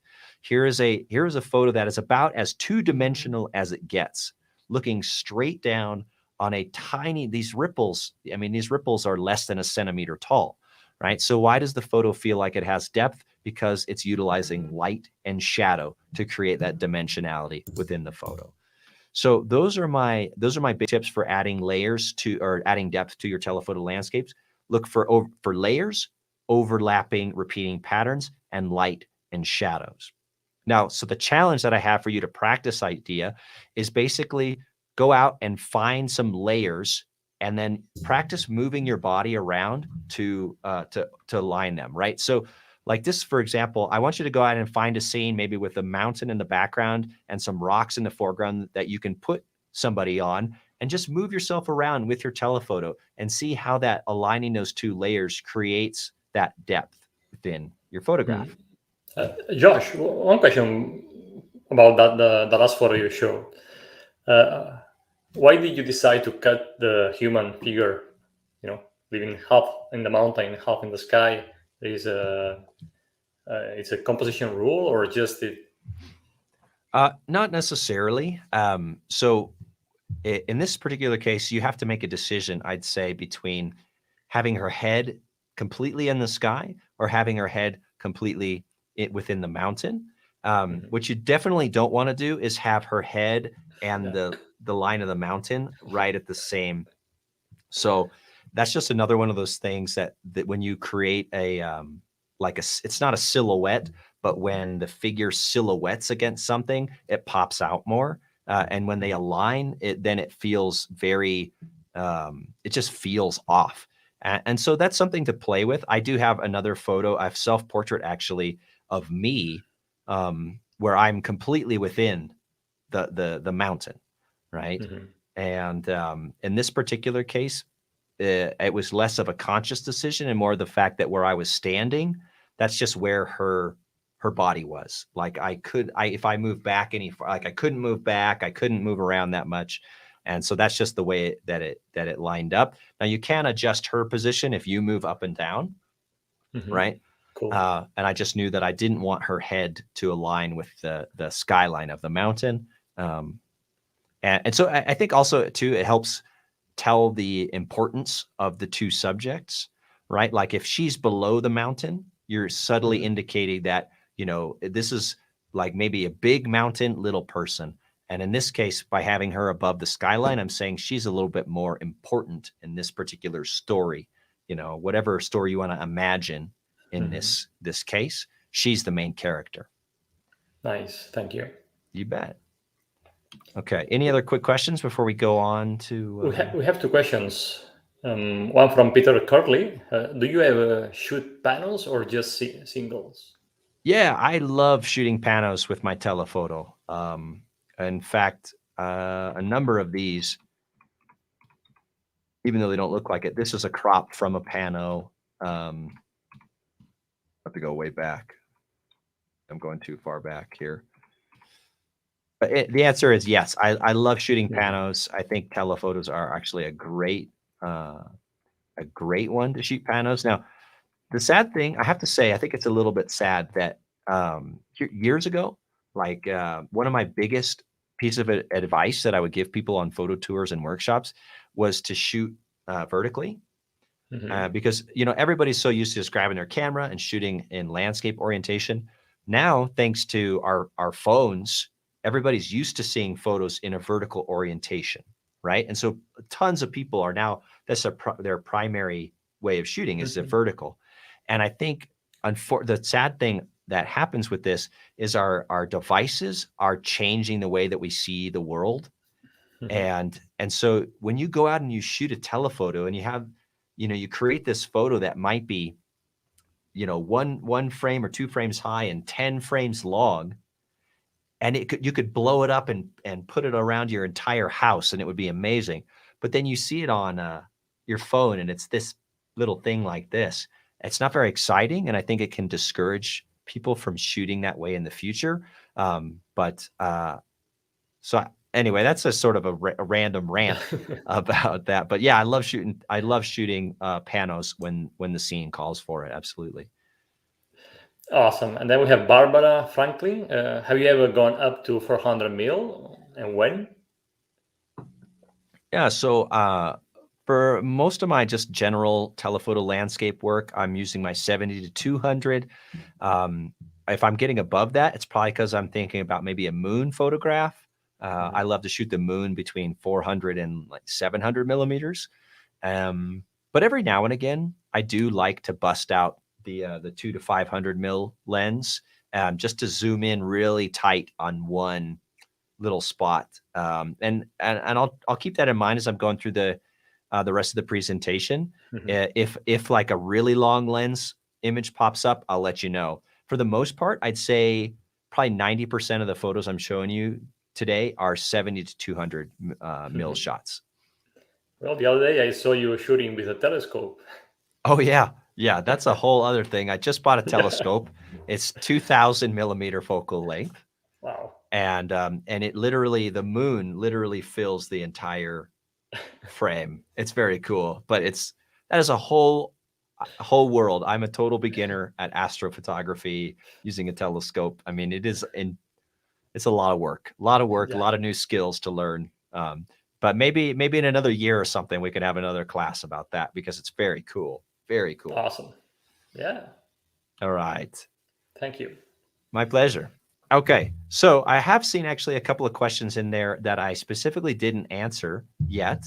Here is a photo that is about as 2-dimensional as it gets, looking straight down on these ripples. I mean, these ripples are less than a centimeter tall, right? So why does the photo feel like it has depth? Because it's utilizing light and shadow to create that dimensionality within the photo. So those are my big tips for adding layers or adding depth to your telephoto landscapes. Look for layers, overlapping, repeating patterns, and light and shadows. Now, so the challenge that I have for you to practice idea is basically go out and find some layers and then practice moving your body around to align them, right? So like this, for example, I want you to go out and find a scene maybe with a mountain in the background and some rocks in the foreground that you can put somebody on, and just move yourself around with your telephoto and see how that aligning those 2 layers creates that depth within your photograph. Josh, one question about the last photo you showed. Why did you decide to cut the human figure, living half in the mountain, half in the sky? It's a composition rule, or just it? Not necessarily. So in this particular case, you have to make a decision, I'd say, between having her head completely in the sky or having her head completely within the mountain. What you definitely don't want to do is have her head and the line of the mountain right at the same. So that's just another one of those things that when you create it's not a silhouette, but when the figure silhouettes against something, it pops out more. And when they align, it feels very, it just feels off. And so that's something to play with. I do have another photo, I have self-portrait actually of me, where I'm completely within the mountain, right? And in this particular case, it was less of a conscious decision and more the fact that where I was standing, that's just where her body was. Like if I moved back I couldn't move back, I couldn't move around that much. And so that's just the way that it lined up. Now you can adjust her position if you move up and down, right? Cool. And I just knew that I didn't want her head to align with the skyline of the mountain. And so I think also too, it helps tell the importance of the two subjects, right? Like if she's below the mountain, you're subtly indicating that, you know, this is like maybe a big mountain, little person. And in this case, by having her above the skyline, I'm saying she's a little bit more important in this particular story. You know, whatever story you want to imagine in this case, she's the main character. Nice, thank you. You bet. Okay. Any other quick questions before we go on to? We have two questions. One from Peter Curley. Do you ever shoot panels or just singles? Yeah, I love shooting panos with my telephoto. In fact, a number of these, even though they don't look like it, this is a crop from a pano. I have to go way back. I'm going too far back here. But the answer is yes. I love shooting panos. I think telephotos are actually a great one to shoot panos. Now, the sad thing, I have to say, I think it's a little bit sad that years ago, like one of my biggest pieces of advice that I would give people on photo tours and workshops was to shoot vertically. Because, you know, everybody's so used to just grabbing their camera and shooting in landscape orientation. Now, thanks to our phones, everybody's used to seeing photos in a vertical orientation, right? And so tons of people are now, that's their primary way of shooting is the vertical. And I think the sad thing that happens with this is our devices are changing the way that we see the world. And so when you go out and you shoot a telephoto and you have, you know, you create this photo that might be, you know, one frame or 2 frames high and 10 frames long, and you could blow it up and put it around your entire house and it would be amazing. But then you see it on your phone and it's this little thing like this. It's not very exciting, and I think it can discourage people from shooting that way in the future. So anyway, that's a sort of a random rant about that. But yeah, I love shooting panos when the scene calls for it. Absolutely. Awesome. And then we have Barbara Franklin. Have you ever gone up to 400 mil, and when? Yeah. So for most of my just general telephoto landscape work, I'm using my 70 to 200. If I'm getting above that, it's probably because I'm thinking about maybe a moon photograph. I love to shoot the moon between 400 and like 700 millimeters. But every now and again, I do like to bust out the 2 to 500 mil lens, just to zoom in really tight on one little spot. And I'll keep that in mind as I'm going through the rest of the presentation. If like a really long lens image pops up, I'll let you know. For the most part, I'd say probably 90% of the photos I'm showing you today are 70 to 200 mil shots. Well, the other day I saw you shooting with a telescope. Oh yeah. Yeah. That's a whole other thing. I just bought a telescope. It's 2000 millimeter focal length. Wow. And it literally, the moon literally fills the entire frame. It's very cool, but that is a whole world. I'm a total beginner at astrophotography using a telescope. I mean, it's a lot of work, a lot of new skills to learn. But maybe in another year or something, we could have another class about that because it's very cool. Very cool. Awesome. Yeah. All right. Thank you. My pleasure. Okay. So I have seen actually a couple of questions in there that I specifically didn't answer yet,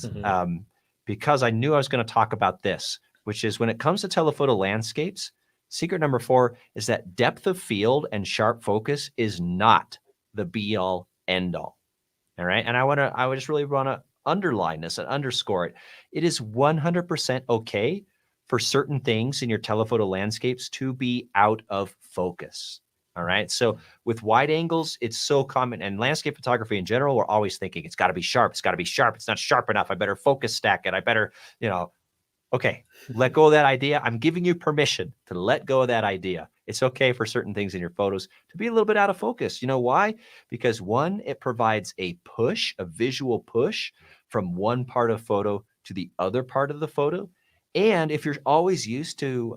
because I knew I was going to talk about this, which is when it comes to telephoto landscapes, secret number 4 is that depth of field and sharp focus is not the be all end all. All right. And I would just really want to underline this and underscore it. It is 100% okay for certain things in your telephoto landscapes to be out of focus. All right. So with wide angles, it's so common, and landscape photography in general, we're always thinking it's got to be sharp. It's got to be sharp. It's not sharp enough. I better focus stack it. I better, okay, let go of that idea. I'm giving you permission to let go of that idea. It's okay for certain things in your photos to be a little bit out of focus. You know why? Because one, it provides a visual push from one part of photo to the other part of the photo. And if you're always used to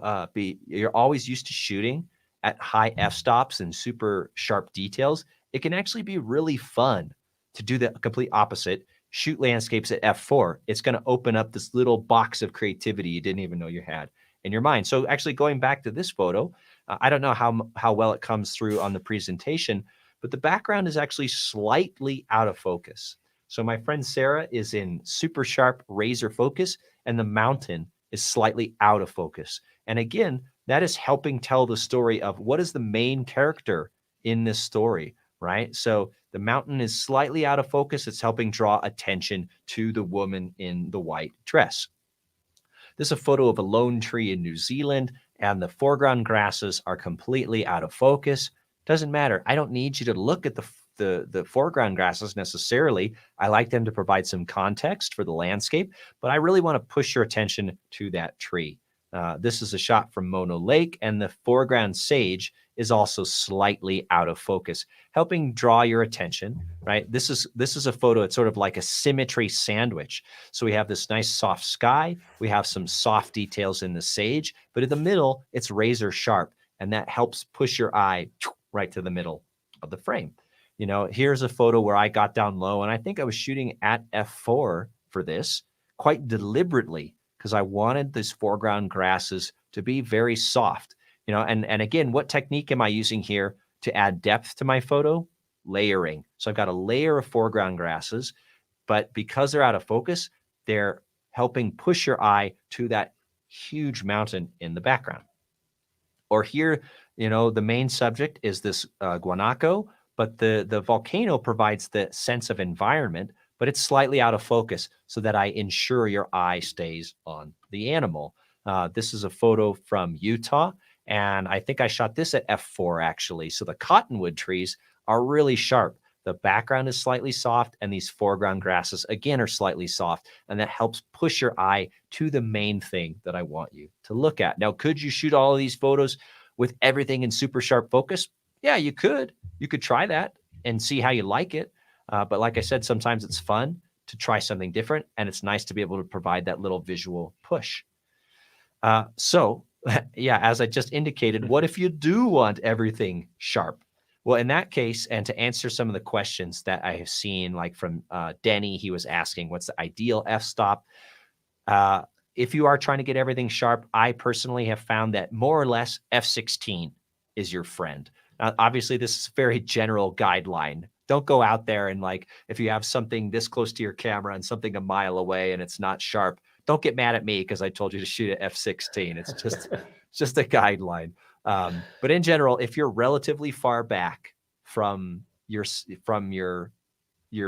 shooting at high f-stops and super sharp details, it can actually be really fun to do the complete opposite, shoot landscapes at f4, it's going to open up this little box of creativity you didn't even know you had in your mind. So actually going back to this photo, I don't know how well it comes through on the presentation, but the background is actually slightly out of focus. So my friend Sarah is in super sharp razor focus, and the mountain is slightly out of focus. And again, that is helping tell the story of what is the main character in this story, right? So the mountain is slightly out of focus. It's helping draw attention to the woman in the white dress. This is a photo of a lone tree in New Zealand, and the foreground grasses are completely out of focus. Doesn't matter. I don't need you to look at the foreground grasses necessarily. I like them to provide some context for the landscape, but I really want to push your attention to that tree. This is a shot from Mono Lake, and the foreground sage is also slightly out of focus, helping draw your attention, right? This is a photo. It's sort of like a symmetry sandwich. So we have this nice soft sky. We have some soft details in the sage, but in the middle, it's razor sharp, and that helps push your eye right to the middle of the frame. You know, here's a photo where I got down low, and I think I was shooting at f4 for this quite deliberately, because I wanted these foreground grasses to be very soft, you know, and again, what technique am I using here to add depth to my photo? Layering. So I've got a layer of foreground grasses, but because they're out of focus, they're helping push your eye to that huge mountain in the background. Or here, you know, the main subject is this guanaco, but the volcano provides the sense of environment, but it's slightly out of focus so that I ensure your eye stays on the animal. This is a photo from Utah, and I think I shot this at f4 actually. So the cottonwood trees are really sharp. The background is slightly soft, and these foreground grasses again are slightly soft, and that helps push your eye to the main thing that I want you to look at. Now, could you shoot all of these photos with everything in super sharp focus? Yeah, you could. You could try that and see how you like it. But like I said, sometimes it's fun to try something different, and it's nice to be able to provide that little visual push. So, yeah, as I just indicated, what if you do want everything sharp? Well, in that case, and to answer some of the questions that I have seen, like from Denny, he was asking, what's the ideal f-stop? If you are trying to get everything sharp, I personally have found that more or less f16 is your friend. Now, obviously, this is a very general guideline. Don't go out there and, like, if you have something this close to your camera and something a mile away and it's not sharp, don't get mad at me because I told you to shoot at f16. It's just a guideline. But in general, if you're relatively far back from your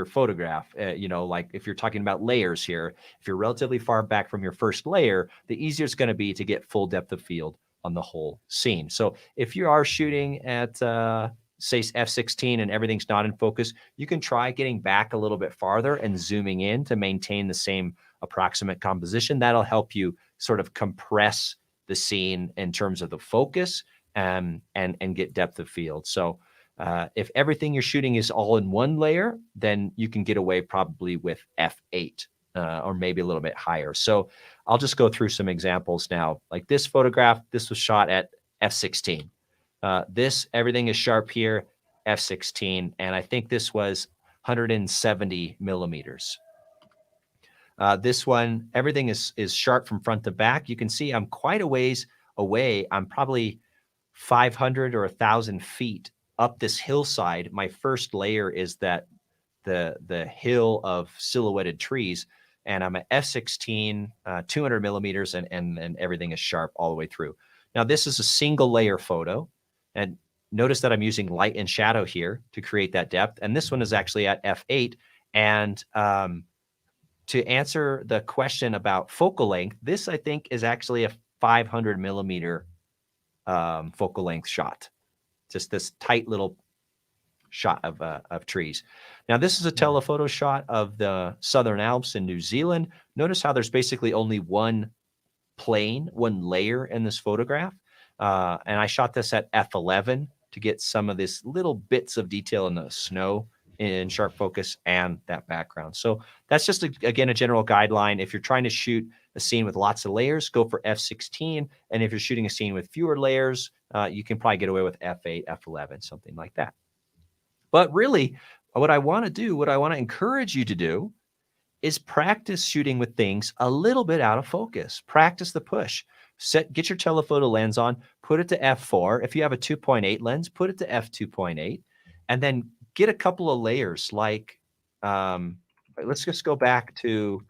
photograph, you know, like if you're talking about layers here, if you're relatively far back from your first layer, the easier it's going to be to get full depth of field on the whole scene. So if you are shooting at say f16 and everything's not in focus, you can try getting back a little bit farther and zooming in to maintain the same approximate composition. That'll help you sort of compress the scene in terms of the focus and get depth of field. So if everything you're shooting is all in one layer, then you can get away probably with f8 or maybe a little bit higher. So I'll just go through some examples now. Like this photograph, this was shot at f16. Everything is sharp here, f16, and I think this was 170 millimeters. This one, everything is sharp from front to back. You can see I'm quite a ways away. I'm probably 500 or 1,000 feet up this hillside. My first layer is that the hill of silhouetted trees, and I'm at f16, 200 millimeters, and everything is sharp all the way through. Now, this is a single layer photo, and notice that I'm using light and shadow here to create that depth, and this one is actually at f8, and to answer the question about focal length, this I think is actually a 500 millimeter focal length shot. Just this tight little shot of trees. Now, this is a telephoto shot of the Southern Alps in New Zealand. Notice how there's basically only one plane, one layer in this photograph. And I shot this at f11 to get some of this little bits of detail in the snow in sharp focus and that background. So that's just, again, a general guideline. If you're trying to shoot a scene with lots of layers, go for f16. And if you're shooting a scene with fewer layers, you can probably get away with f8, f11, something like that. But really, what I want to encourage you to do is practice shooting with things a little bit out of focus. Practice the push. Get your telephoto lens on, put it to f4. If you have a 2.8 lens, put it to f2.8, and then get a couple of layers. Like, let's just go back to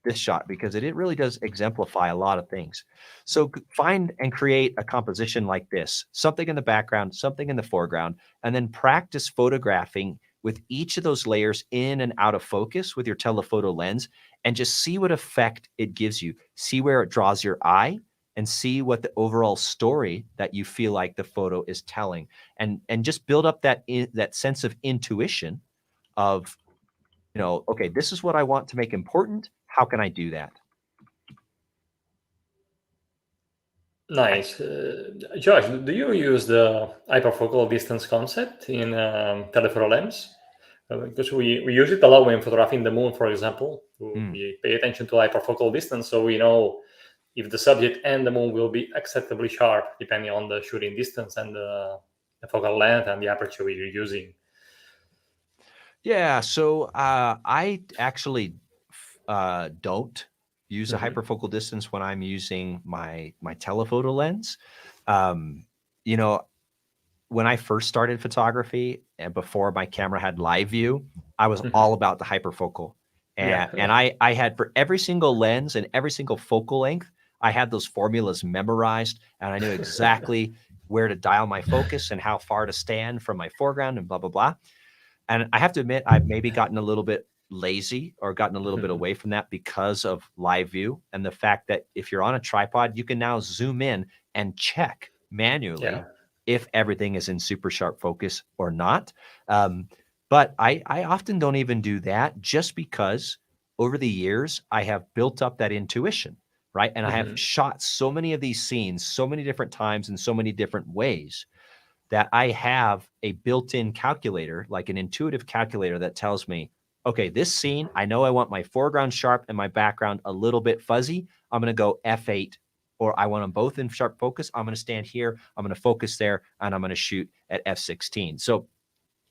this shot because it really does exemplify a lot of things. So find and create a composition like this, something in the background, something in the foreground, and then practice photographing with each of those layers in and out of focus with your telephoto lens, and just see what effect it gives you. See where it draws your eye, and see what the overall story that you feel like the photo is telling, and just build up that sense of intuition of, okay, this is what I want to make important. How can I do that? Nice. Josh, do you use the hyperfocal distance concept in telephoto lens? Because we use it a lot when photographing the moon, for example. We pay attention to hyperfocal distance, so we know if the subject and the moon will be acceptably sharp, depending on the shooting distance and the focal length and the aperture you're using. Yeah, so I actually don't use a hyperfocal distance when I'm using my telephoto lens. You know, when I first started photography and before my camera had live view, I was all about the hyperfocal. And I had, for every single lens and every single focal length, I had those formulas memorized, and I knew exactly where to dial my focus and how far to stand from my foreground and blah, blah, blah. And I have to admit, I've maybe gotten a little bit lazy or gotten a little bit away from that because of live view and the fact that if you're on a tripod, you can now zoom in and check manually if everything is in super sharp focus or not. But I often don't even do that, just because over the years I have built up that intuition, right? And I have shot so many of these scenes so many different times in so many different ways that I have a built-in calculator, like an intuitive calculator that tells me, okay, this scene, I know I want my foreground sharp and my background a little bit fuzzy. I'm going to go F8, or I want them both in sharp focus. I'm going to stand here, I'm going to focus there, and I'm going to shoot at F16. So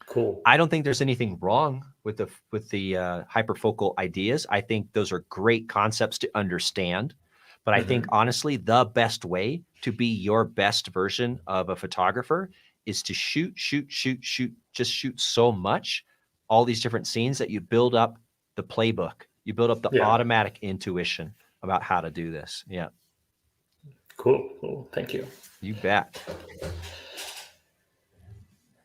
cool. I don't think there's anything wrong with the hyperfocal ideas. I think those are great concepts to understand. But I think, honestly, the best way to be your best version of a photographer is to shoot, just shoot so much, all these different scenes, that you build up the playbook. You build up the automatic intuition about how to do this. Yeah. Cool. Thank you. You bet.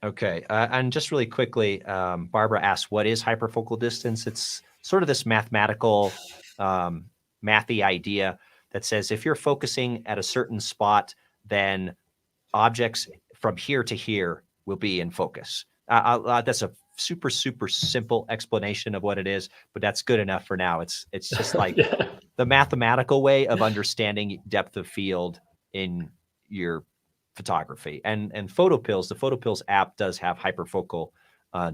Okay. And just really quickly, Barbara asked, what is hyperfocal distance? It's sort of this mathematical, mathy idea that says if you're focusing at a certain spot, then objects from here to here will be in focus. That's a super simple explanation of what it is, but that's good enough for now. It's just like the mathematical way of understanding depth of field in your photography. And PhotoPills, the PhotoPills app does have hyperfocal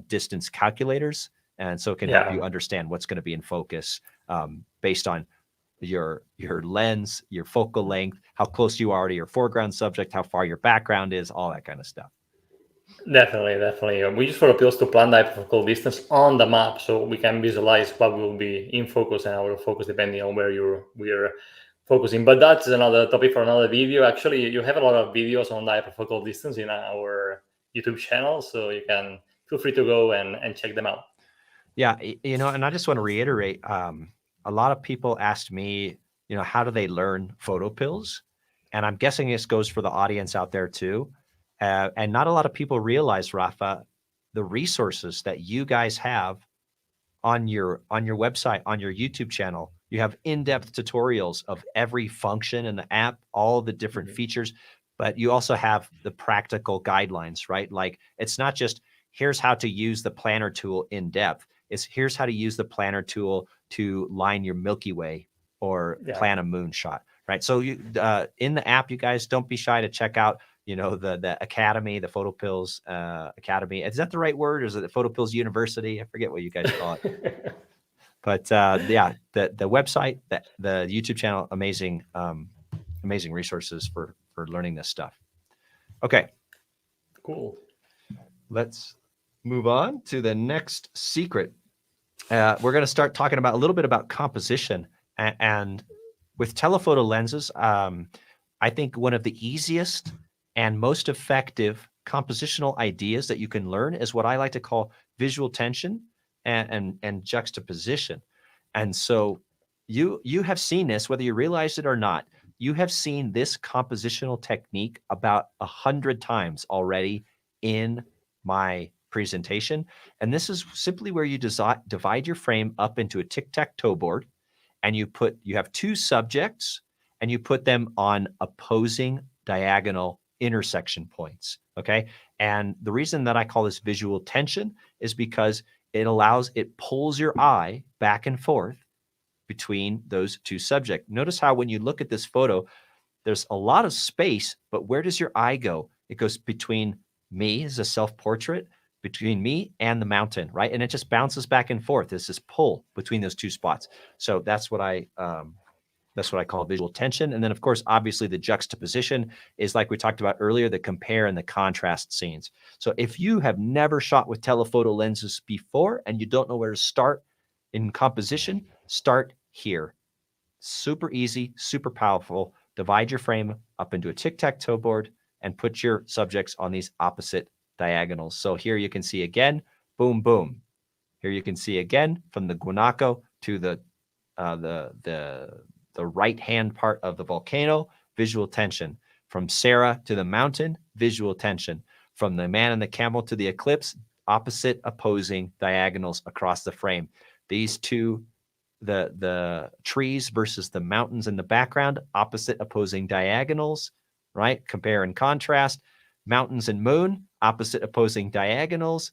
distance calculators, and so it can help you understand what's going to be in focus based on your lens, your focal length, how close you are to your foreground subject, how far your background is, all that kind of stuff. Definitely. We use PhotoPills to plan the hyperfocal distance on the map, so we can visualize what will be in focus and out of focus depending on where we're focusing. But that's another topic for another video. Actually, you have a lot of videos on the hyperfocal distance in our YouTube channel, so you can feel free to go and check them out. Yeah, and I just want to reiterate, a lot of people asked me, how do they learn PhotoPills? And I'm guessing this goes for the audience out there too. And not a lot of people realize, Rafa, the resources that you guys have on your website, on your YouTube channel. You have in-depth tutorials of every function in the app, all the different features, but you also have the practical guidelines, right? Like, it's not just here's how to use the planner tool in depth. It's here's how to use the planner tool to line your Milky Way or plan a moonshot, right? So you in the app, you guys don't be shy to check out, the academy, the PhotoPills Academy. Is that the right word, or is it the PhotoPills University? I forget what you guys call it. But the website, the YouTube channel, amazing resources for learning this stuff. Okay. Cool. Let's move on to the next secret. we're going to start talking about a little bit about composition. And with telephoto lenses, I think one of the easiest and most effective compositional ideas that you can learn is what I like to call visual tension and juxtaposition. And so you have seen this, whether you realize it or not. You have seen this compositional technique about 100 times already in my presentation. And this is simply where you divide your frame up into a tic-tac-toe board, and you have two subjects, and you put them on opposing diagonal intersection points. Okay. And the reason that I call this visual tension is because it pulls your eye back and forth between those two subjects. Notice how when you look at this photo, there's a lot of space, but where does your eye go? It goes between me as a self-portrait, between me and the mountain, right? And it just bounces back and forth. There's this pull between those two spots. So that's what I call visual tension. And then, of course, obviously the juxtaposition is like we talked about earlier, the compare and the contrast scenes. So if you have never shot with telephoto lenses before and you don't know where to start in composition, start here. Super easy, super powerful. Divide your frame up into a tic-tac-toe board and put your subjects on these opposite diagonals. So here you can see again, boom, boom. Here you can see again from the guanaco to the right-hand part of the volcano, visual tension. From Sarah to the mountain, visual tension. From the man and the camel to the eclipse, opposite opposing diagonals across the frame. These two, the trees versus the mountains in the background, opposite opposing diagonals, right? Compare and contrast. Mountains and moon, opposite opposing diagonals.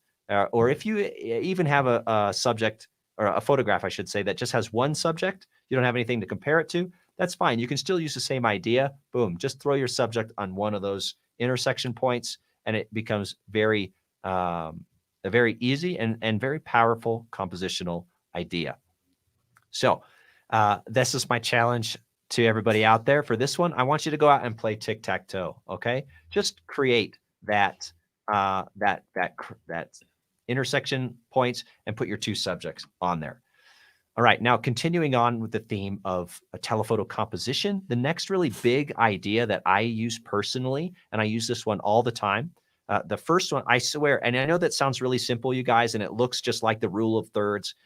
Or if you even have a subject, or a photograph, I should say, that just has one subject, you don't have anything to compare it to, that's fine. You can still use the same idea. Boom, just throw your subject on one of those intersection points, and it becomes very easy and very powerful compositional idea. So this is my challenge to everybody out there. For this one, I want you to go out and play tic-tac-toe, okay? Just create that intersection points and put your two subjects on there. All right, now continuing on with the theme of a telephoto composition, the next really big idea that I use personally, and I use this one all the time, the first one, I swear, and I know that sounds really simple, you guys, and it looks just like the rule of thirds,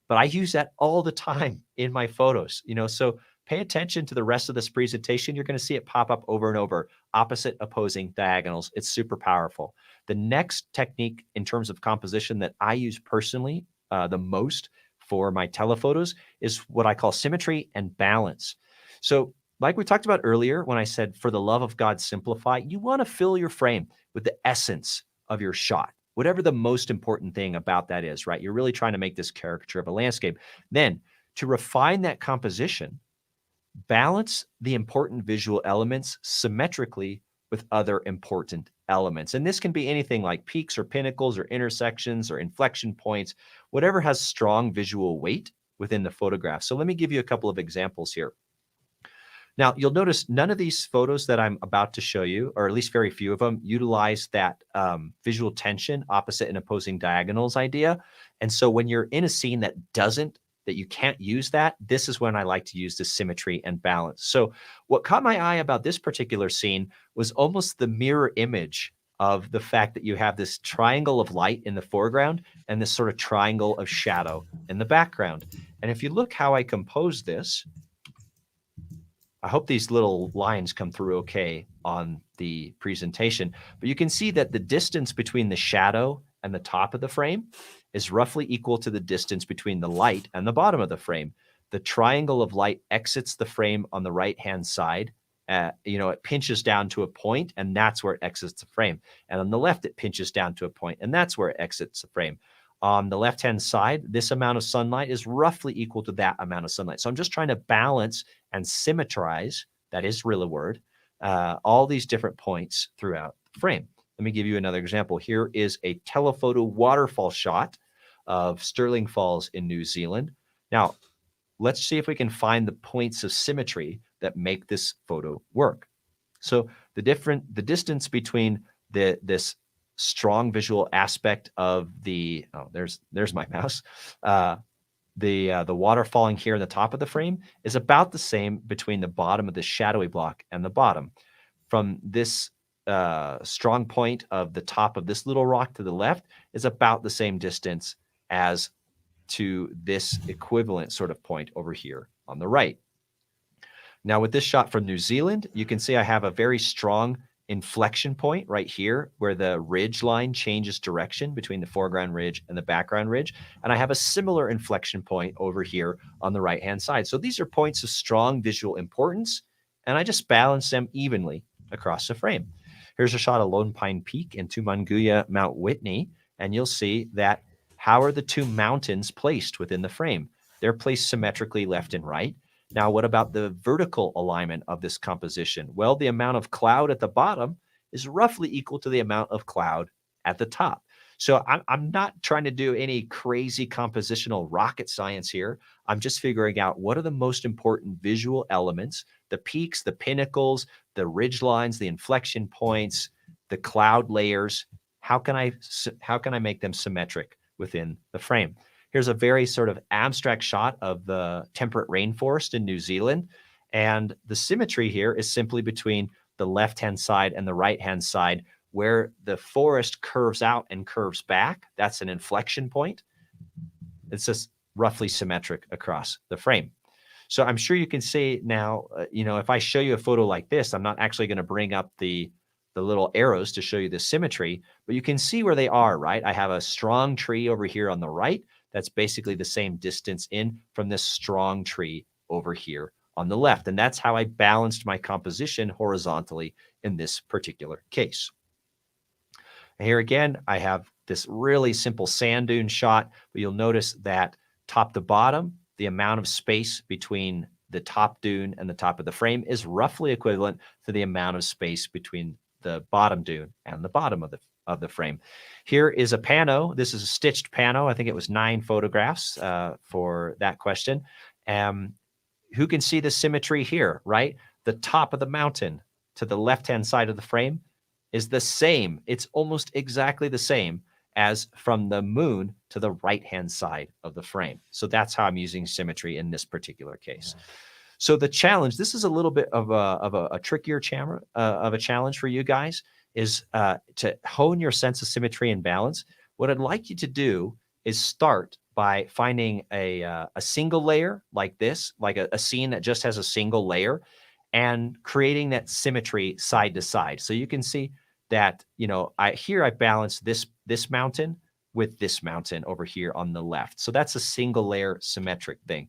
but I use that all the time in my photos, so pay attention to the rest of this presentation. You're going to see it pop up over and over, opposite opposing diagonals. It's super powerful. The next technique in terms of composition that I use personally the most for my telephotos is what I call symmetry and balance. So like we talked about earlier, when I said, for the love of God, simplify, you want to fill your frame with the essence of your shot, whatever the most important thing about that is, right? You're really trying to make this caricature of a landscape. Then to refine that composition, balance the important visual elements symmetrically with other important elements. And this can be anything like peaks or pinnacles or intersections or inflection points, whatever has strong visual weight within the photograph. So let me give you a couple of examples here. Now, you'll notice none of these photos that I'm about to show you, or at least very few of them, utilize that visual tension, opposite and opposing diagonals idea. And so when you're in a scene that you can't use that, this is when I like to use the symmetry and balance. So what caught my eye about this particular scene was almost the mirror image of the fact that you have this triangle of light in the foreground and this sort of triangle of shadow in the background. And if you look how I compose this, I hope these little lines come through okay on the presentation, but you can see that the distance between the shadow and the top of the frame is roughly equal to the distance between the light and the bottom of the frame. The triangle of light exits the frame on the right-hand side. It pinches down to a point, and that's where it exits the frame. And on the left, it pinches down to a point, and that's where it exits the frame. On the left-hand side, this amount of sunlight is roughly equal to that amount of sunlight. So I'm just trying to balance and symmetrize, that is really a word, all these different points throughout the frame. Let me give you another example. Here is a telephoto waterfall shot of Stirling Falls in New Zealand. Now, let's see if we can find the points of symmetry that make this photo work. So the distance between this strong visual aspect of the, there's my mouse, the water falling here in the top of the frame is about the same between the bottom of the shadowy block and the bottom. From this strong point of the top of this little rock to the left is about the same distance as to this equivalent sort of point over here on the right. Now with this shot from New Zealand, you can see I have a very strong inflection point right here where the ridge line changes direction between the foreground ridge and the background ridge. And I have a similar inflection point over here on the right-hand side. So these are points of strong visual importance, and I just balance them evenly across the frame. Here's a shot of Lone Pine Peak and Tumanguya Mount Whitney, and you'll see that how are the two mountains placed within the frame? They're placed symmetrically left and right. Now, what about the vertical alignment of this composition? Well, the amount of cloud at the bottom is roughly equal to the amount of cloud at the top. So I'm not trying to do any crazy compositional rocket science here. I'm just figuring out what are the most important visual elements, the peaks, the pinnacles, the ridge lines, the inflection points, the cloud layers. How can I make them symmetric within the frame? Here's a very sort of abstract shot of the temperate rainforest in New Zealand. And the symmetry here is simply between the left-hand side and the right-hand side, where the forest curves out and curves back. That's an inflection point. It's just roughly symmetric across the frame. So I'm sure you can see now, if I show you a photo like this, I'm not actually going to bring up the little arrows to show you the symmetry, but you can see where they are, right? I have a strong tree over here on the right. That's basically the same distance in from this strong tree over here on the left. And that's how I balanced my composition horizontally in this particular case. And here again, I have this really simple sand dune shot, but you'll notice that top to bottom, the amount of space between the top dune and the top of the frame is roughly equivalent to the amount of space between the bottom dune and the bottom of the frame. Here is a pano. This is a stitched pano. I think it was 9 photographs for that question. Who can see the symmetry here, right? The top of the mountain to the left-hand side of the frame is the same. It's almost exactly the same as from the moon to the right-hand side of the frame. So that's how I'm using symmetry in this particular case. So the challenge, this is a little bit of a trickier challenge for you guys, is to hone your sense of symmetry and balance. What I'd like you to do is start by finding a single layer like this, like a scene that just has a single layer, and creating that symmetry side to side. So you can see that, I balance this mountain with this mountain over here on the left. So that's a single layer symmetric thing.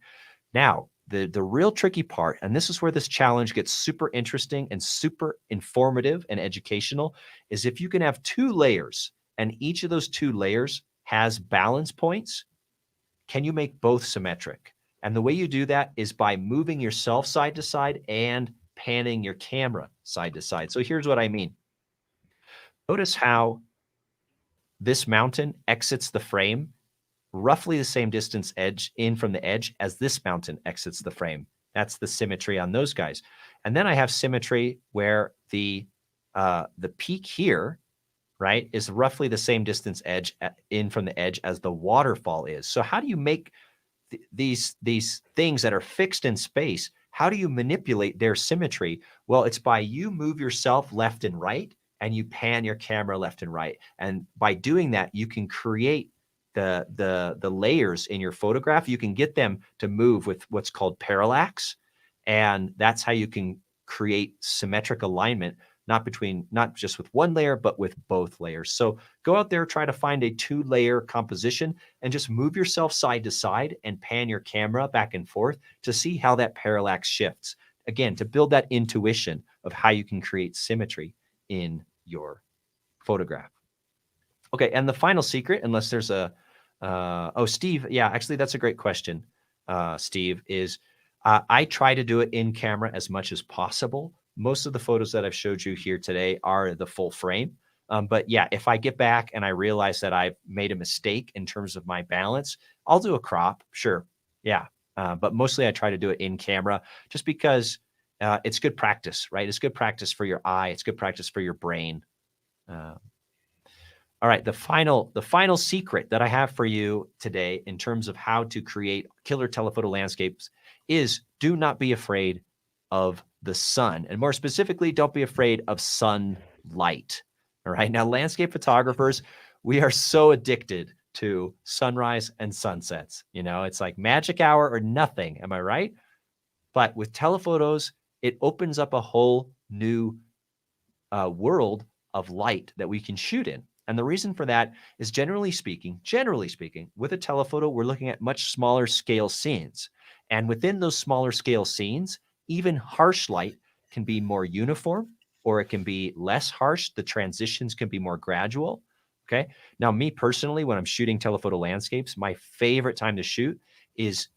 Now, the real tricky part, and this is where this challenge gets super interesting and super informative and educational, is if you can have 2 layers and each of those 2 layers has balance points, can you make both symmetric? And the way you do that is by moving yourself side to side and panning your camera side to side. So here's what I mean. Notice how this mountain exits the frame roughly the same distance edge in from the edge as this mountain exits the frame. That's the symmetry on those guys. And then I have symmetry where the peak here, right, is roughly the same distance edge in from the edge as the waterfall is. So how do you make these things that are fixed in space, how do you manipulate their symmetry? Well, it's by you move yourself left and right, and you pan your camera left and right. And by doing that, you can create the layers in your photograph. You can get them to move with what's called parallax. And that's how you can create symmetric alignment, not just with one layer, but with both layers. So go out there, try to find a 2-layer composition and just move yourself side to side and pan your camera back and forth to see how that parallax shifts. Again, to build that intuition of how you can create symmetry in your photograph. Okay, and the final secret, unless there's Steve, yeah, actually that's a great question, Steve, is I try to do it in camera as much as possible. Most of the photos that I've showed you here today are the full frame. But yeah, if I get back and I realize that I've made a mistake in terms of my balance, I'll do a crop, sure, yeah. But mostly I try to do it in camera just because it's good practice, right? It's good practice for your eye. It's good practice for your brain. All right, the final secret that I have for you today in terms of how to create killer telephoto landscapes is do not be afraid of the sun. And more specifically, don't be afraid of sunlight. All right. Now, landscape photographers, we are so addicted to sunrise and sunsets. You know, it's like magic hour or nothing. Am I right? But with telephotos, it opens up a whole new world of light that we can shoot in. And the reason for that is generally speaking, with a telephoto, we're looking at much smaller scale scenes. And within those smaller scale scenes, even harsh light can be more uniform or it can be less harsh. The transitions can be more gradual. Okay. Now, me personally, when I'm shooting telephoto landscapes, my favorite time to shoot is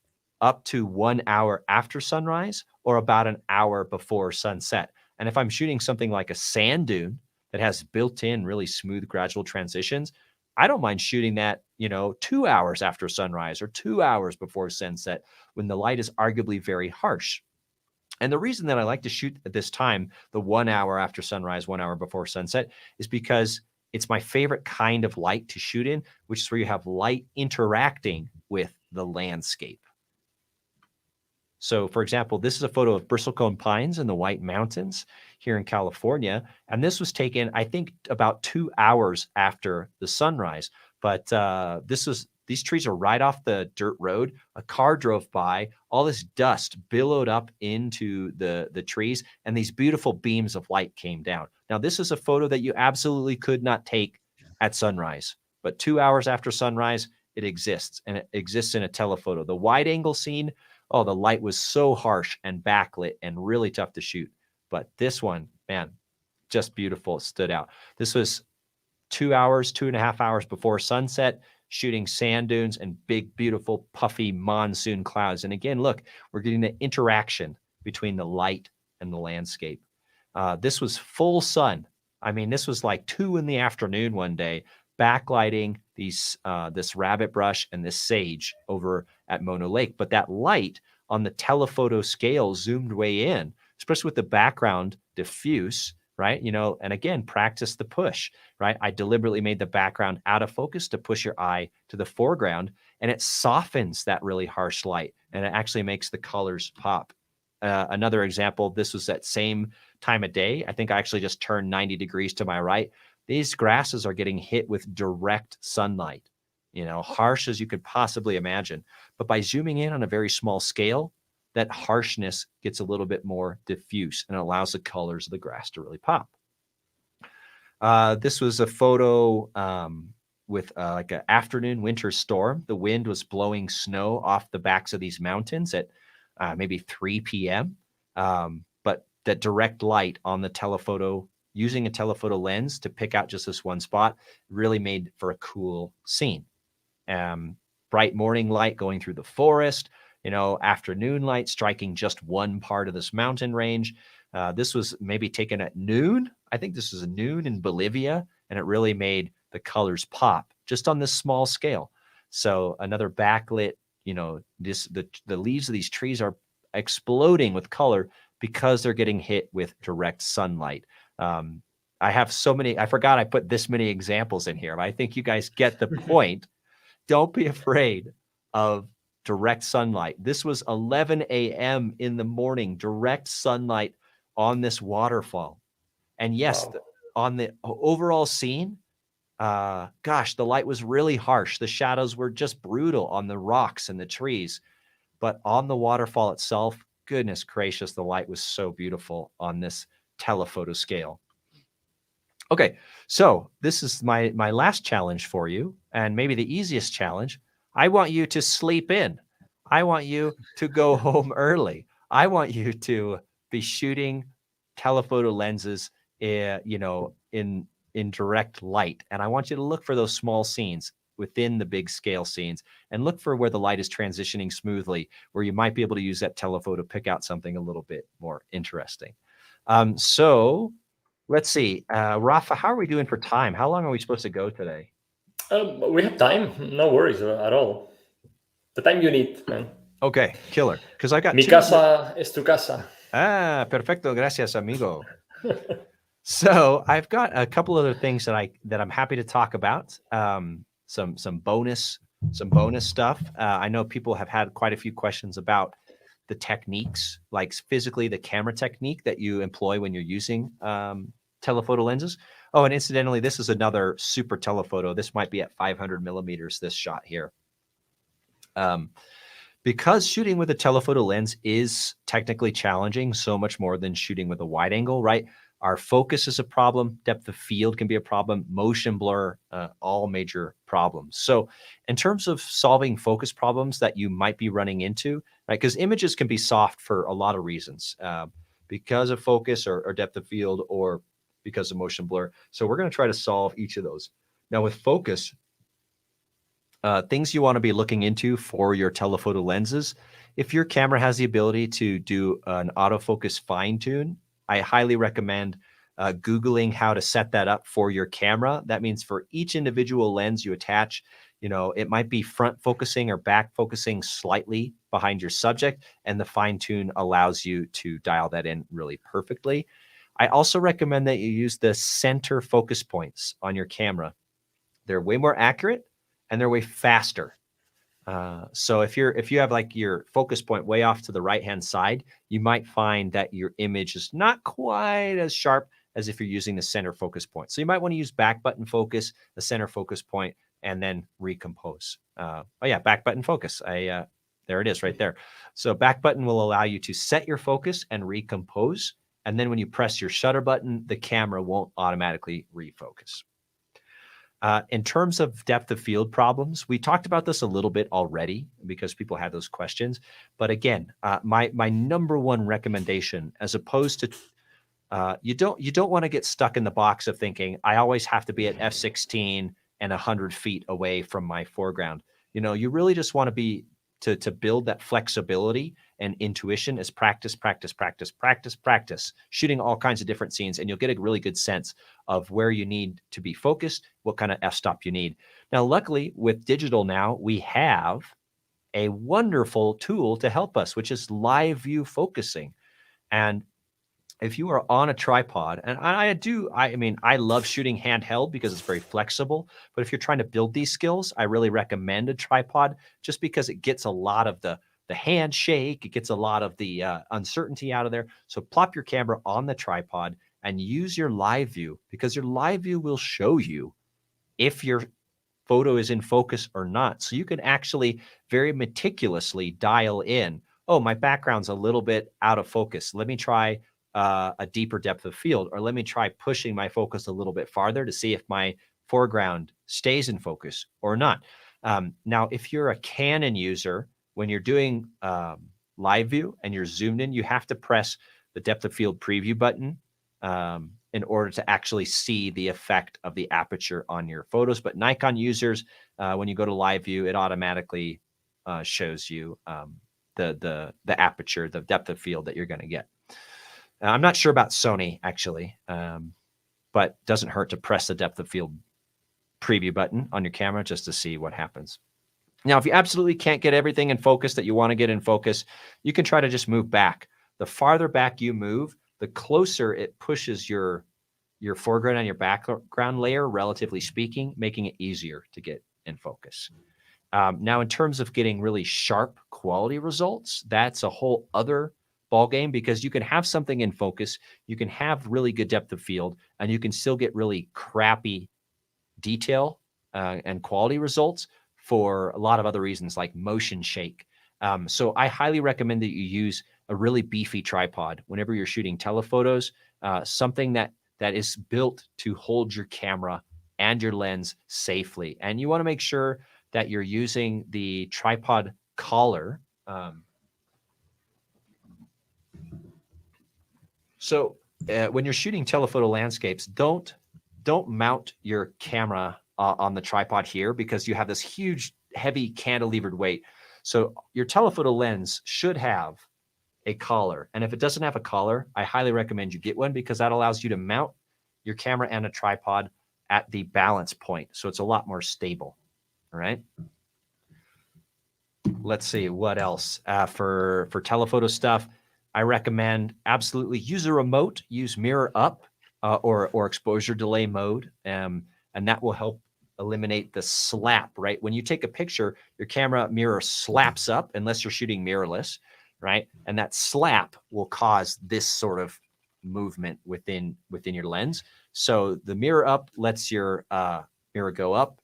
up to 1 hour after sunrise or about an hour before sunset. And if I'm shooting something like a sand dune that has built-in really smooth gradual transitions, I don't mind shooting that, 2 hours after sunrise or 2 hours before sunset when the light is arguably very harsh. And the reason that I like to shoot at this time, the 1 hour after sunrise, 1 hour before sunset, is because it's my favorite kind of light to shoot in, which is where you have light interacting with the landscape. So, for example, this is a photo of bristlecone pines in the White Mountains here in California. And this was taken, I think, about 2 hours after the sunrise. But these trees are right off the dirt road. A car drove by. All this dust billowed up into the trees, and these beautiful beams of light came down. Now, this is a photo that you absolutely could not take at sunrise. But 2 hours after sunrise, it exists, and it exists in a telephoto. The wide angle scene, oh, the light was so harsh and backlit and really tough to shoot. But this one, man, just beautiful. It stood out. This was 2 hours, 2.5 hours before sunset, shooting sand dunes and big, beautiful, puffy monsoon clouds. And again, look, we're getting the interaction between the light and the landscape. This was full sun. I mean, this was like 2 in the afternoon one day, backlighting this rabbit brush and this sage over at Mono Lake. But that light on the telephoto scale zoomed way in, especially with the background diffuse, right? And again, practice the push, right? I deliberately made the background out of focus to push your eye to the foreground, and it softens that really harsh light, and it actually makes the colors pop. Another example, this was that same time of day. I think I actually just turned 90 degrees to my right. These grasses are getting hit with direct sunlight, harsh as you could possibly imagine. But by zooming in on a very small scale, that harshness gets a little bit more diffuse and allows the colors of the grass to really pop. This was a photo with like an afternoon winter storm. The wind was blowing snow off the backs of these mountains at maybe 3 p.m. But that direct light on the telephoto, using a telephoto lens to pick out just this one spot, really made for a cool scene. Bright morning light going through the forest, afternoon light striking just one part of this mountain range. This was maybe taken at noon. I think this was noon in Bolivia, and it really made the colors pop just on this small scale. So another backlit, the leaves of these trees are exploding with color because they're getting hit with direct sunlight. I have so many, I forgot I put this many examples in here, but I think you guys get the point. Don't be afraid of direct sunlight. This was 11 a.m. in the morning, direct sunlight on this waterfall. And yes, Wow. On the overall scene, gosh, the light was really harsh. The shadows were just brutal on the rocks and the trees. But on the waterfall itself, goodness gracious, the light was so beautiful on this telephoto scale. Okay, so this is my last challenge for you, and maybe the easiest challenge. I want you to sleep in. I want you to go home early. I want you to be shooting telephoto lenses, in direct light, and I want you to look for those small scenes within the big scale scenes, and look for where the light is transitioning smoothly, where you might be able to use that telephoto to pick out something a little bit more interesting. So let's see. Rafa, how are we doing for time? How long are we supposed to go today? We have time. No worries at all. The time you need, man. Okay, killer. Because I got Mi casa es tu casa. Perfecto. Gracias, amigo. So I've got a couple other things that I'm happy to talk about. Some bonus stuff. I know people have had quite a few questions about the techniques, like physically the camera technique that you employ when you're using telephoto lenses. Oh, and incidentally, this is another super telephoto. This might be at 500 millimeters. This shot here. Because shooting with a telephoto lens is technically challenging, so much more than shooting with a wide angle, right? Our focus is a problem. Depth of field can be a problem. Motion blur, all major problems. So in terms of solving focus problems that you might be running into, right? Because images can be soft for a lot of reasons, because of focus or depth of field or because of motion blur. So we're going to try to solve each of those. Now with focus, things you want to be looking into for your telephoto lenses. If your camera has the ability to do an autofocus fine tune, I highly recommend Googling how to set that up for your camera. That means for each individual lens you attach, it might be front focusing or back focusing slightly behind your subject, and the fine tune allows you to dial that in really perfectly. I also recommend that you use the center focus points on your camera. They're way more accurate and they're way faster. So if you have like your focus point way off to the right hand side, you might find that your image is not quite as sharp as if you're using the center focus point. So you might want to use back button focus, the center focus point, and then recompose. Oh yeah, back button focus. There it is right there. So back button will allow you to set your focus and recompose. And then when you press your shutter button, the camera won't automatically refocus. In terms of depth of field problems, we talked about this a little bit already because people had those questions. But again, my number one recommendation, as opposed to you don't want to get stuck in the box of thinking I always have to be at f16 and 100 feet away from my foreground. You really just want to be to build that flexibility and intuition as practice, shooting all kinds of different scenes, and you'll get a really good sense of where you need to be focused, what kind of f-stop you need. Now, luckily, with digital now, we have a wonderful tool to help us, which is live view focusing. And if you are on a tripod, and I love shooting handheld because it's very flexible, but if you're trying to build these skills, I really recommend a tripod just because it gets a lot of the handshake, it gets a lot of the uncertainty out of there. So plop your camera on the tripod and use your live view, because your live view will show you if your photo is in focus or not. So you can actually very meticulously dial in, oh, my background's a little bit out of focus. Let me try a deeper depth of field, or let me try pushing my focus a little bit farther to see if my foreground stays in focus or not. Now, if you're a Canon user, when you're doing live view and you're zoomed in, you have to press the depth of field preview button in order to actually see the effect of the aperture on your photos. But Nikon users, when you go to live view, it automatically shows you the aperture, the depth of field that you're going to get. I'm not sure about Sony actually, but doesn't hurt to press the depth of field preview button on your camera just to see what happens. Now, if you absolutely can't get everything in focus that you want to get in focus, you can try to just move back. The farther back you move, the closer it pushes your foreground and your background layer, relatively speaking, making it easier to get in focus. Now, in terms of getting really sharp quality results, that's a whole other ballgame, because you can have something in focus, you can have really good depth of field, and you can still get really crappy detail and quality results for a lot of other reasons, like motion shake. So I highly recommend that you use a really beefy tripod whenever you're shooting telephotos, something that is built to hold your camera and your lens safely. And you want to make sure that you're using the tripod collar. So when you're shooting telephoto landscapes, don't mount your camera on the tripod here, because you have this huge, heavy cantilevered weight. So your telephoto lens should have a collar. And if it doesn't have a collar, I highly recommend you get one, because that allows you to mount your camera and a tripod at the balance point. So it's a lot more stable. All right. Let's see what else for telephoto stuff. I recommend absolutely use a remote, use mirror up. or exposure delay mode, and that will help eliminate the slap, right? When you take a picture, your camera mirror slaps up unless you're shooting mirrorless, right? And that slap will cause this sort of movement within your lens. So the mirror up lets your mirror go up,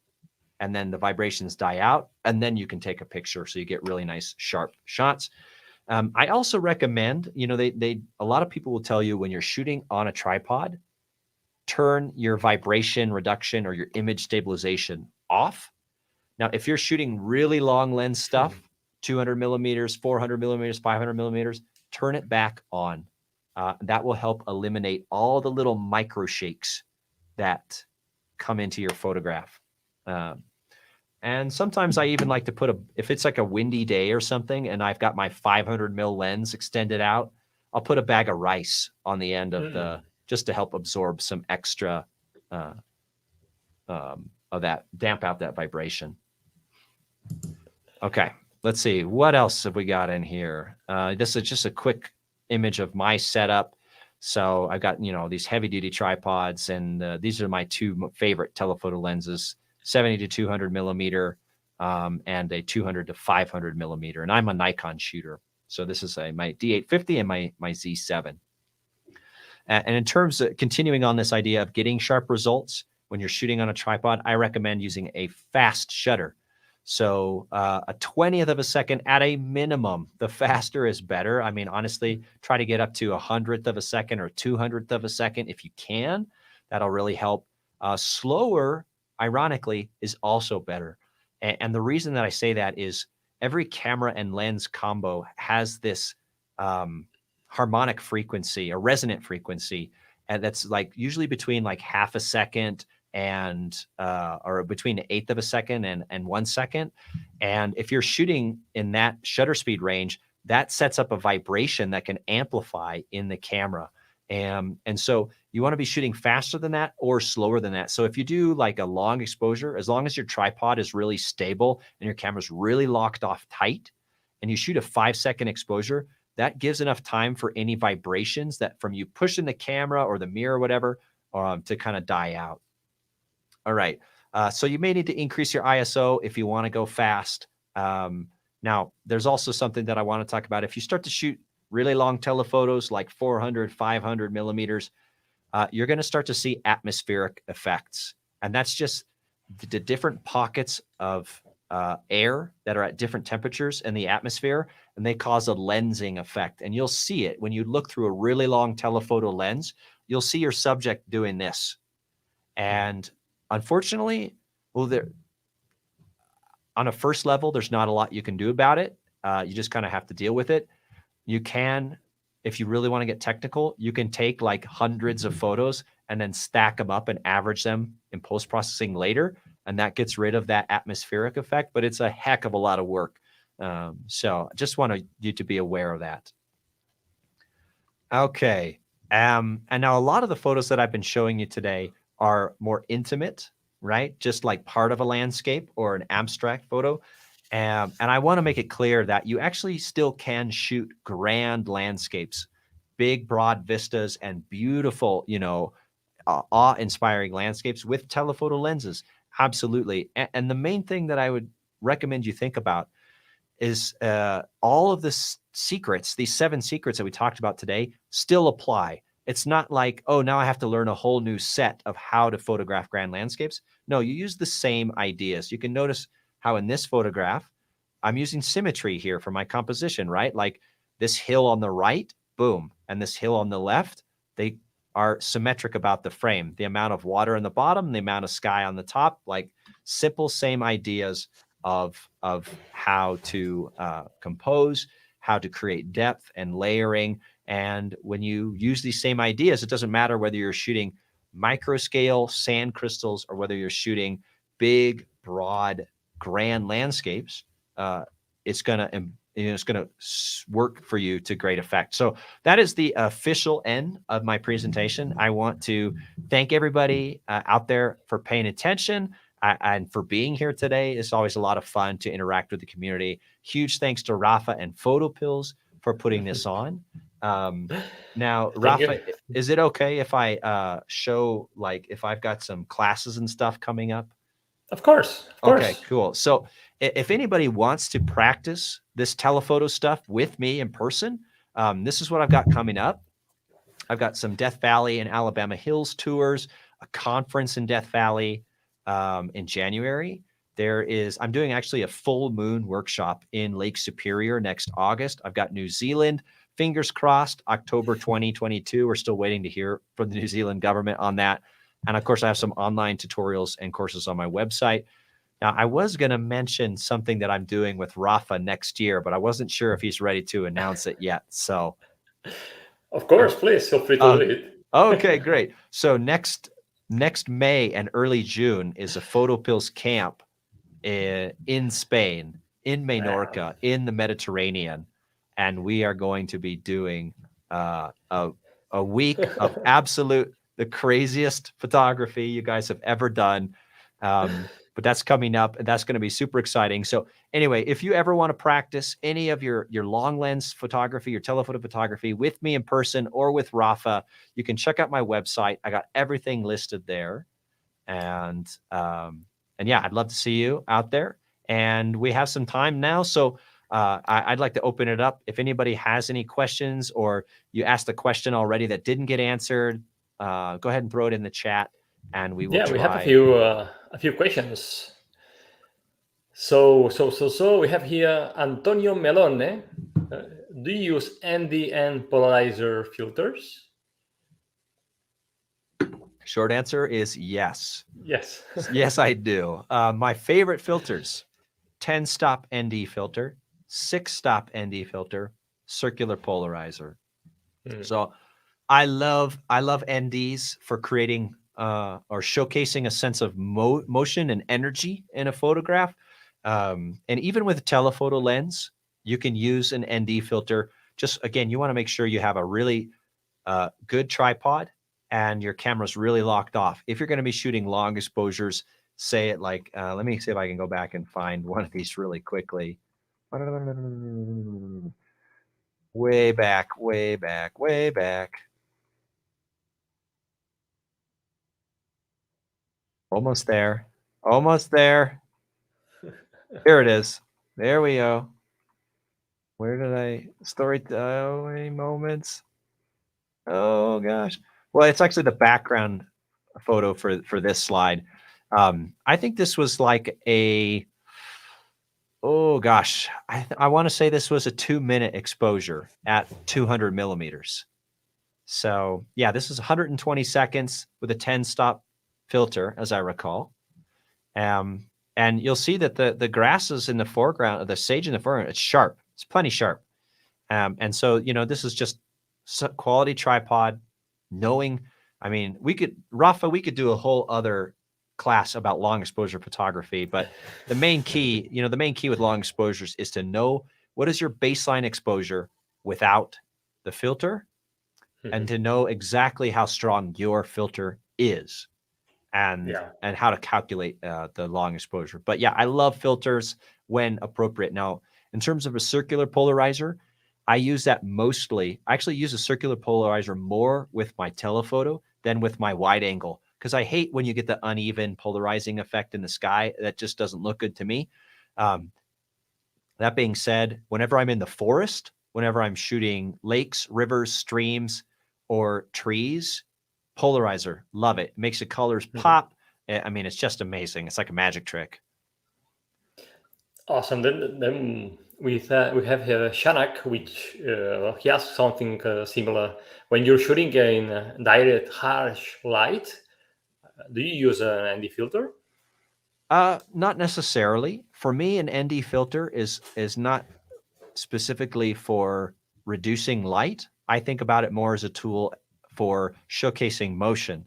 and then the vibrations die out, and then you can take a picture, so you get really nice sharp shots. I also recommend, they a lot of people will tell you when you're shooting on a tripod, turn your vibration reduction or your image stabilization off. Now, if you're shooting really long lens stuff, 200 millimeters, 400 millimeters, 500 millimeters, turn it back on. That will help eliminate all the little micro shakes that come into your photograph. And sometimes I even like to put if it's like a windy day or something and I've got my 500 mil lens extended out, I'll put a bag of rice on the end of just to help absorb some extra of that, damp out that vibration. Okay, let's see. What else have we got in here? This is just a quick image of my setup. So I've got, these heavy duty tripods, and these are my two favorite telephoto lenses, 70 to 200 millimeter and a 200 to 500 millimeter. And I'm a Nikon shooter. So this is my D850 and my Z7. And in terms of continuing on this idea of getting sharp results when you're shooting on a tripod, I recommend using a fast shutter. So a 20th of a second at a minimum. The faster is better. I mean, honestly, try to get up to 100th of a second or 200th of a second if you can. That'll really help. Slower, ironically, is also better. And the reason that I say that is every camera and lens combo has this harmonic frequency, a resonant frequency, and that's like usually between like half a second and or between an eighth of a second and 1 second. And if you're shooting in that shutter speed range, that sets up a vibration that can amplify in the camera. And so you want to be shooting faster than that or slower than that. So if you do like a long exposure, as long as your tripod is really stable and your camera's really locked off tight, and you shoot a 5-second exposure, that gives enough time for any vibrations that from you pushing the camera or the mirror or whatever to kind of die out. All right. So you may need to increase your ISO if you want to go fast. Now, there's also something that I want to talk about. If you start to shoot really long telephotos, like 400, 500 millimeters, you're going to start to see atmospheric effects. And that's just the different pockets of air that are at different temperatures in the atmosphere, and they cause a lensing effect. And you'll see it when you look through a really long telephoto lens. You'll see your subject doing this. And unfortunately, well, on a first level, there's not a lot you can do about it. You just kind of have to deal with it. You can, if you really want to get technical, you can take like hundreds of photos and then stack them up and average them in post-processing later. And that gets rid of that atmospheric effect, but it's a heck of a lot of work. So I just want you to be aware of that. Okay. And now a lot of the photos that I've been showing you today are more intimate, right? Just like part of a landscape or an abstract photo. And I want to make it clear that you actually still can shoot grand landscapes, big, broad vistas, and beautiful, awe-inspiring landscapes with telephoto lenses. Absolutely. And the main thing that I would recommend you think about is all of the secrets, these 7 secrets that we talked about today, still apply. It's not like, oh, now I have to learn a whole new set of how to photograph grand landscapes. No, you use the same ideas. You can notice how in this photograph, I'm using symmetry here for my composition, right? Like this hill on the right, boom, and this hill on the left, they are symmetric about the frame. The amount of water on the bottom, the amount of sky on the top, like simple same ideas of how to compose, how to create depth and layering. And when you use these same ideas, it doesn't matter whether you're shooting micro scale sand crystals or whether you're shooting big, broad, grand landscapes. It's gonna work for you to great effect. So that is the official end of my presentation. I want to thank everybody out there for paying attention and for being here today. It's always a lot of fun to interact with the community. Huge thanks to Rafa and PhotoPills for putting this on. Now, Thank you. Rafa, is it okay if I show, like, if I've got some classes and stuff coming up? Of course, of Okay, course. cool. So if anybody wants to practice this telephoto stuff with me in person, this is what I've got coming up. I've got some Death Valley and Alabama Hills tours, a conference in Death Valley in January. I'm doing actually a full moon workshop in Lake Superior next August. I've got New Zealand, fingers crossed, October 2022. We're still waiting to hear from the New Zealand government on that. And of course, I have some online tutorials and courses on my website. Now, I was going to mention something that I'm doing with Rafa next year, but I wasn't sure if he's ready to announce it yet. So, Of course, please feel free to do it. okay, great. So next May and early June is a PhotoPills camp in Spain, in Menorca, in the Mediterranean, and we are going to be doing a week of the craziest photography you guys have ever done. But that's coming up, and that's going to be super exciting. So anyway, if you ever want to practice any of your long lens photography, your telephoto photography with me in person or with Rafa, you can check out my website. I got everything listed there. And yeah, I'd love to see you out there. And we have some time now. So I'd like to open it up. If anybody has any questions, or you asked a question already that didn't get answered, go ahead and throw it in the chat, and we will Yeah, try. we have a few questions. So we have here Antonio Melone. Do you use ND and polarizer filters? Short answer is yes. Yes. Yes, I do. My favorite filters: 10-stop ND filter, 6-stop ND filter, circular polarizer. So I love NDs for creating or showcasing a sense of motion and energy in a photograph. And even with a telephoto lens, you can use an ND filter. Just again, you want to make sure you have a really good tripod and your camera's really locked off. If you're going to be shooting long exposures, say it like, let me see if I can go back and find one of these really quickly. Way back, way back, way back. Almost there. Almost there. Here it is. There we go. Where did storytelling moments? Oh gosh. Well, it's actually the background photo for this slide. I think this was like oh gosh, I want to say this was a 2-minute exposure at 200 millimeters. So yeah, this is 120 seconds with a 10-stop filter, as I recall. And you'll see that the grasses in the foreground, the sage in the foreground, it's sharp. It's plenty sharp. And so, this is just quality tripod, knowing, I mean, Rafa, we could do a whole other class about long exposure photography, but the main key with long exposures is to know what is your baseline exposure without the filter, and to know exactly how strong your filter is, and how to calculate the long exposure. But yeah, I love filters when appropriate. Now, in terms of a circular polarizer, I use that mostly. I actually use a circular polarizer more with my telephoto than with my wide angle, because I hate when you get the uneven polarizing effect in the sky. That just doesn't look good to me. That being said, whenever I'm in the forest, whenever I'm shooting lakes, rivers, streams, or trees, polarizer, love it. Makes the colors pop. I mean, it's just amazing. It's like a magic trick. Awesome. Then we have here Shanak, which he asks something similar. When you're shooting in direct harsh light, do you use an ND filter? Not necessarily. For me, an ND filter is not specifically for reducing light. I think about it more as a tool for showcasing motion.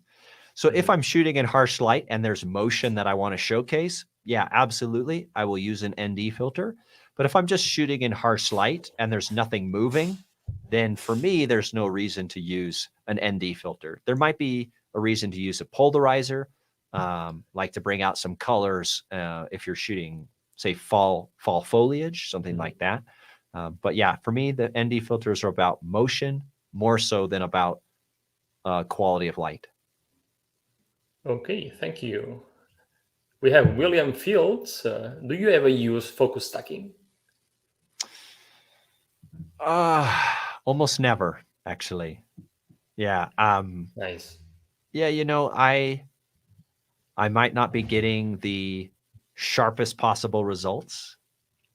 So if I'm shooting in harsh light and there's motion that I want to showcase, yeah, absolutely, I will use an ND filter. But if I'm just shooting in harsh light and there's nothing moving, then for me, there's no reason to use an ND filter. There might be a reason to use a polarizer, like to bring out some colors if you're shooting, say, fall foliage, something like that. But yeah, for me, the ND filters are about motion more so than about quality of light. Okay, thank you. We have William Fields. Do you ever use focus stacking? Almost never, actually. Yeah. Nice. Yeah, I might not be getting the sharpest possible results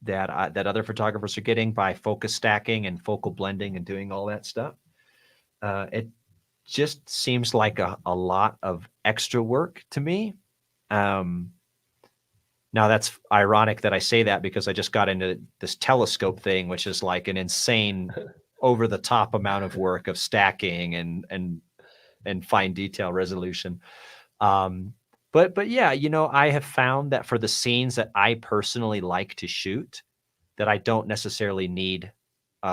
that other photographers are getting by focus stacking and focal blending and doing all that stuff. It just seems like a lot of extra work to me. Now that's ironic that I say that because I just got into this telescope thing, which is like an insane over the top amount of work of stacking and fine detail resolution. But yeah, I have found that for the scenes that I personally like to shoot, that I don't necessarily need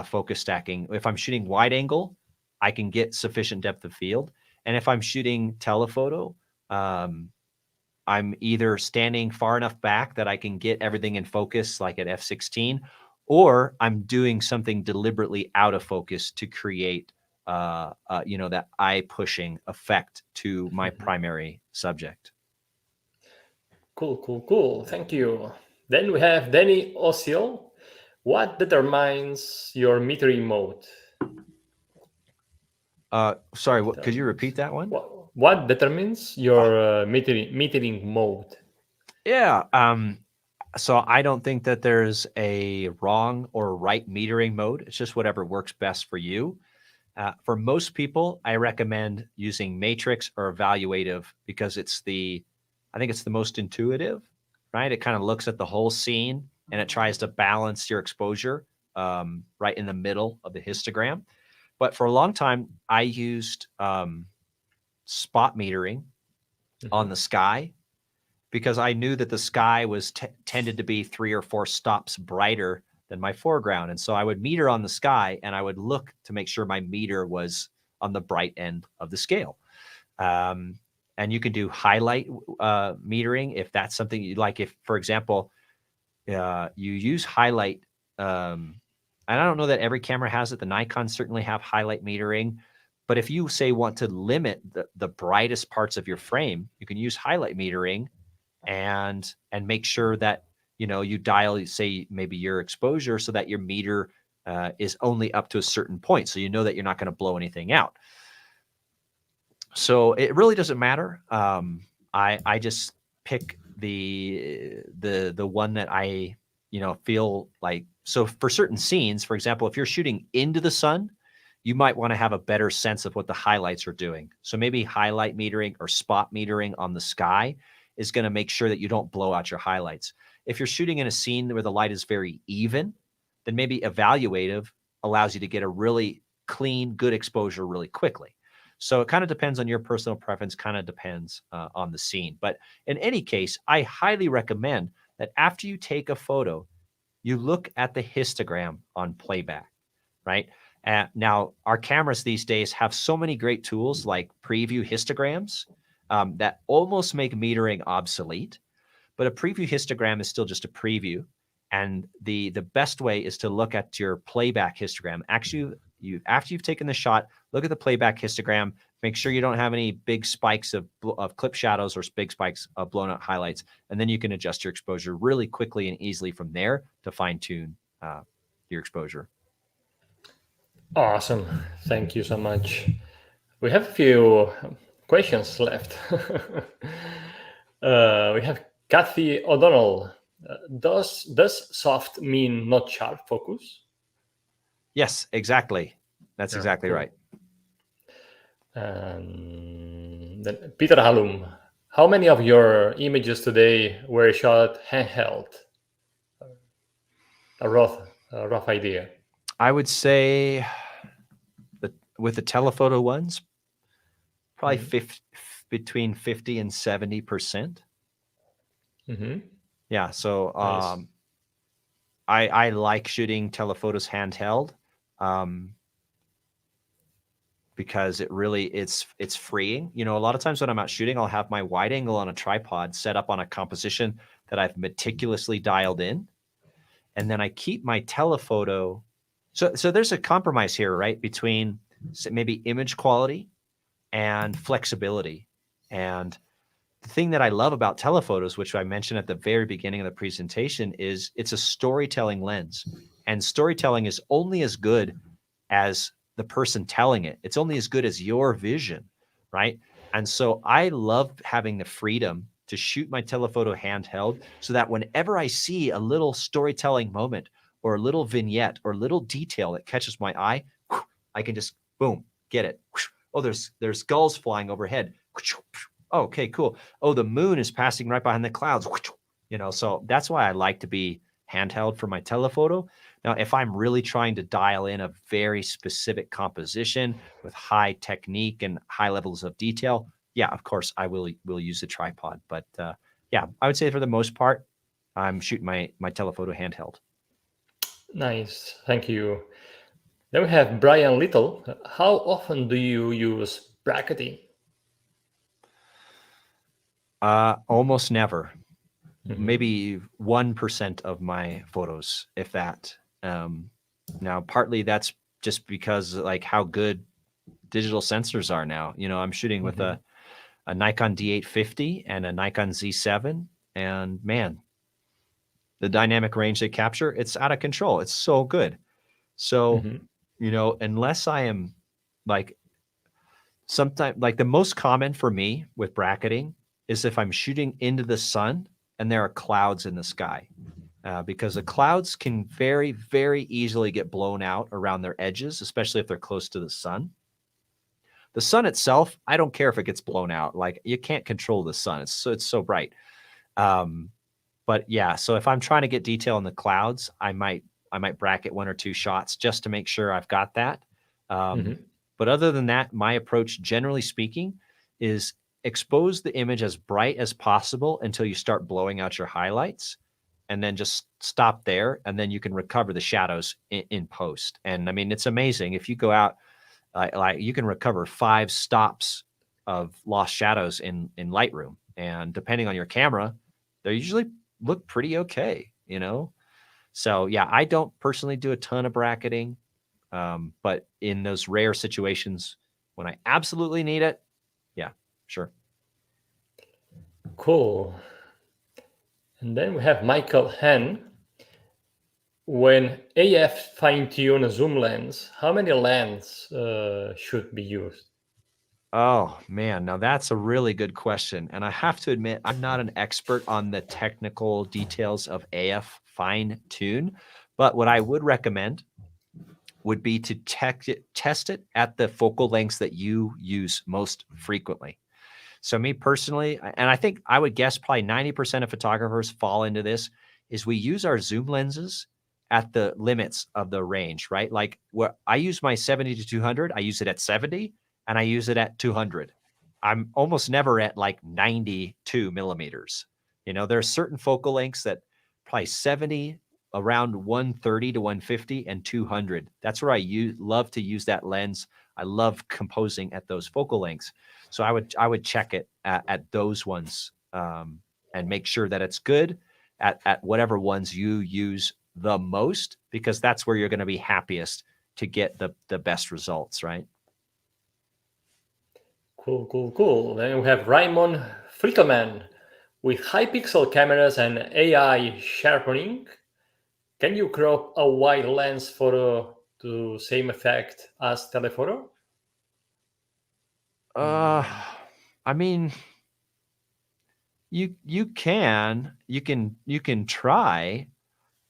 focus stacking. If I'm shooting wide angle, I can get sufficient depth of field. And if I'm shooting telephoto, I'm either standing far enough back that I can get everything in focus, like at f/16, or I'm doing something deliberately out of focus to create, that eye pushing effect to my primary subject. Cool. Thank you. Then we have Danny Osil. What determines your metering mode? Sorry, could you repeat that one? What determines your metering mode? Yeah. So I don't think that there's a wrong or right metering mode. It's just whatever works best for you. For most people, I recommend using matrix or evaluative because I think it's the most intuitive, right? It kind of looks at the whole scene and it tries to balance your exposure right in the middle of the histogram. But for a long time, I used spot metering on the sky because I knew that the sky was tended to be 3 or 4 stops brighter than my foreground. And so I would meter on the sky and I would look to make sure my meter was on the bright end of the scale. And you can do highlight metering if that's something you like. If, for example, you use highlight, and I don't know that every camera has it. The Nikon certainly have highlight metering. But if you say want to limit the brightest parts of your frame, you can use highlight metering and make sure that you dial, say, maybe your exposure so that your meter is only up to a certain point, so that you're not going to blow anything out. So it really doesn't matter. I just pick the one that I feel like. So for certain scenes, for example, if you're shooting into the sun, you might want to have a better sense of what the highlights are doing. So maybe highlight metering or spot metering on the sky is going to make sure that you don't blow out your highlights. If you're shooting in a scene where the light is very even, then maybe evaluative allows you to get a really clean, good exposure really quickly. So it kind of depends on your personal preference, kind of depends on the scene. But in any case, I highly recommend that after you take a photo, you look at the histogram on playback, right? Now, our cameras these days have so many great tools like preview histograms that almost make metering obsolete. But a preview histogram is still just a preview. And the best way is to look at your playback histogram. Actually, after you've taken the shot, look at the playback histogram. Make sure you don't have any big spikes of clip shadows or big spikes of blown out highlights. And then you can adjust your exposure really quickly and easily from there to fine tune your exposure. Awesome. Thank you so much. We have a few questions left. We have Kathy O'Donnell. Does soft mean not sharp focus? Yes, exactly. That's exactly right. Then Peter Halum. How many of your images today were shot handheld? A rough idea. I would say that with the telephoto ones, probably between 50 and 70%. Yeah. So nice. I like shooting telephotos handheld because it's freeing. A lot of times when I'm out shooting, I'll have my wide angle on a tripod set up on a composition that I've meticulously dialed in. And then I keep my telephoto. So there's a compromise here, right? Between maybe image quality and flexibility. And the thing that I love about telephotos, which I mentioned at the very beginning of the presentation, is it's a storytelling lens. And storytelling is only as good as the person telling it. It's only as good as your vision, right? And so I love having the freedom to shoot my telephoto handheld so that whenever I see a little storytelling moment or a little vignette or little detail that catches my eye, I can just boom, get it. Oh, there's gulls flying overhead. Oh, okay, cool. Oh, the moon is passing right behind the clouds. So that's why I like to be handheld for my telephoto. Now, if I'm really trying to dial in a very specific composition with high technique and high levels of detail, yeah, of course, I will use a tripod. But yeah, I would say for the most part, I'm shooting my telephoto handheld. Nice, thank you. Then we have Brian Little. How often do you use bracketing? Almost never. Maybe 1% of my photos, if that. Now, partly that's just because like how good digital sensors are now. I'm shooting with a Nikon D850 and a Nikon Z7, and man, the dynamic range they capture, it's out of control. It's so good. So, unless I am like sometimes like the most common for me with bracketing is if I'm shooting into the sun and there are clouds in the sky. Because the clouds can very, very easily get blown out around their edges, especially if they're close to the sun. The sun itself, I don't care if it gets blown out. Like you can't control the sun. It's so bright. But yeah, so if I'm trying to get detail in the clouds, I might bracket 1 or 2 shots just to make sure I've got that. But other than that, my approach, generally speaking, is expose the image as bright as possible until you start blowing out your highlights, and then just stop there, and then you can recover the shadows in post. And I mean, it's amazing if you go out, like you can recover 5 stops of lost shadows in Lightroom, and depending on your camera, they usually look pretty okay. So yeah, I don't personally do a ton of bracketing, but in those rare situations when I absolutely need it, yeah, sure. Cool. And then we have Michael Hen. When AF fine-tune a zoom lens, how many lenses should be used? Oh man, now that's a really good question. And I have to admit, I'm not an expert on the technical details of AF fine tune, but what I would recommend would be to test it at the focal lengths that you use most frequently. So me personally, and I think I would guess probably 90% of photographers fall into this, is we use our zoom lenses at the limits of the range, right? Like where I use my 70 to 200, I use it at 70 and I use it at 200. I'm almost never at like 92 millimeters. There are certain focal lengths that probably 70, around 130 to 150 and 200. That's where I love to use that lens. I love composing at those focal lengths. So I would check it at those ones, and make sure that it's good at whatever ones you use the most, because that's where you're going to be happiest to get the best results, right? Cool. Then we have Raymond Frickelman. With high pixel cameras and AI sharpening, can you crop a wide lens photo to same effect as telephoto? I mean, you can try,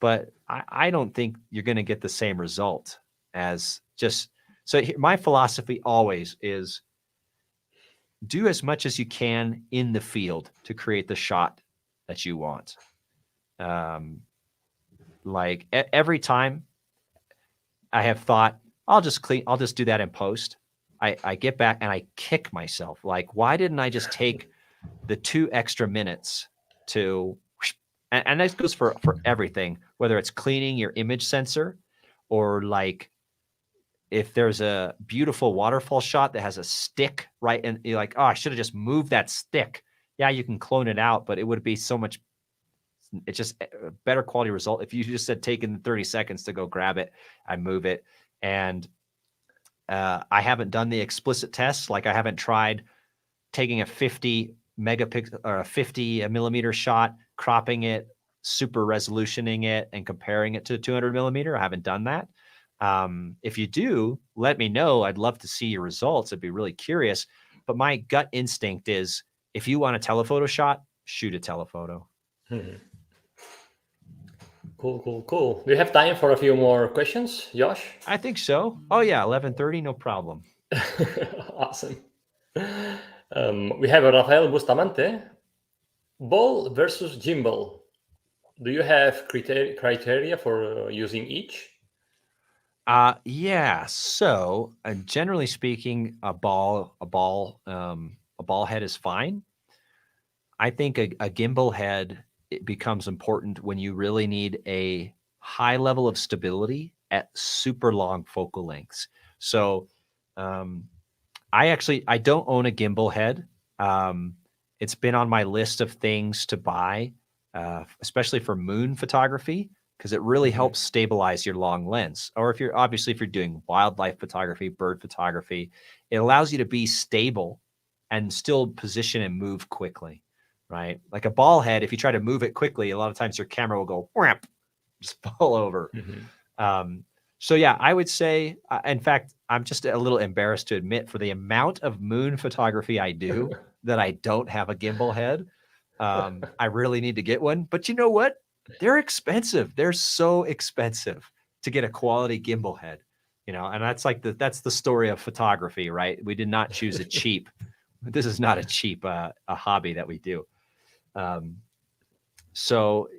but I don't think you're going to get the same result as just. So my philosophy always is do as much as you can in the field to create the shot that you want. Like every time I have thought, I'll just do that in post. I get back and I kick myself. Like, why didn't I just take the 2 extra minutes to, and this goes for everything, whether it's cleaning your image sensor or like if there's a beautiful waterfall shot that has a stick, right? And you're like, oh, I should have just moved that stick. Yeah, you can clone it out, but it would be so much it's just a better quality result. If you just had taken 30 seconds to go grab it and move it. And I haven't done the explicit tests. Like I haven't tried taking a 50 megapixel or a 50 millimeter shot, cropping it, super resolutioning it, and comparing it to 200 millimeter. I haven't done that. If you do, let me know. I'd love to see your results. I'd be really curious. But my gut instinct is if you want a telephoto shot, shoot a telephoto. Cool. Do you have time for a few more questions, Josh? I think so. Oh yeah, 11:30, no problem. Awesome. We have Rafael Bustamante. Ball versus gimbal. Do you have criteria for using each? Yeah. So generally speaking, a ball head is fine. I think a gimbal head, it becomes important when you really need a high level of stability at super long focal lengths. So I don't own a gimbal head. It's been on my list of things to buy, especially for moon photography, because it really helps stabilize your long lens. Or if you're doing wildlife photography, bird photography, it allows you to be stable and still position and move quickly, right? Like a ball head, if you try to move it quickly, a lot of times your camera will go whamp, just fall over. So yeah, I would say, in fact, I'm just a little embarrassed to admit, for the amount of moon photography I do, that I don't have a gimbal head. I really need to get one. But you know what? They're expensive. They're so expensive to get a quality gimbal head, and that's the story of photography, right? We did not choose a cheap. This is not a cheap a hobby that we do. So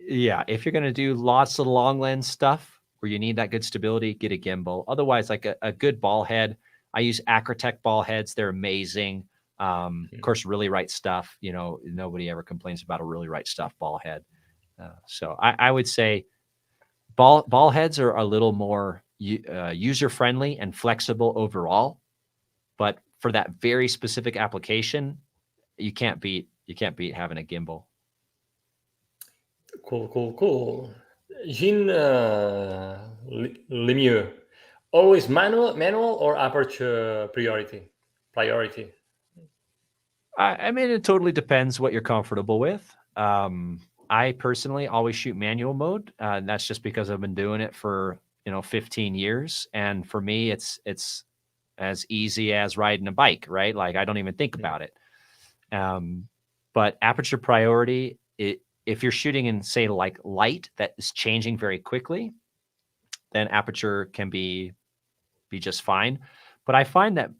yeah, if you're going to do lots of long lens stuff where you need that good stability, get a gimbal. Otherwise, like a good ball head. I use Acrotech ball heads. They're amazing. Of course, Really Right Stuff. Nobody ever complains about a Really Right Stuff ball head. So I would say ball heads are a little more user friendly and flexible overall. But for that very specific application, you can't beat having a gimbal. Cool. Jean Lemieux. Always manual or aperture priority? I mean, it totally depends what you're comfortable with. I personally always shoot manual mode. And that's just because I've been doing it for 15 years, and for me, it's as easy as riding a bike, right? Like I don't even think about it. But aperture priority, if you're shooting in, say, like light that is changing very quickly, then aperture can be just fine. But I find that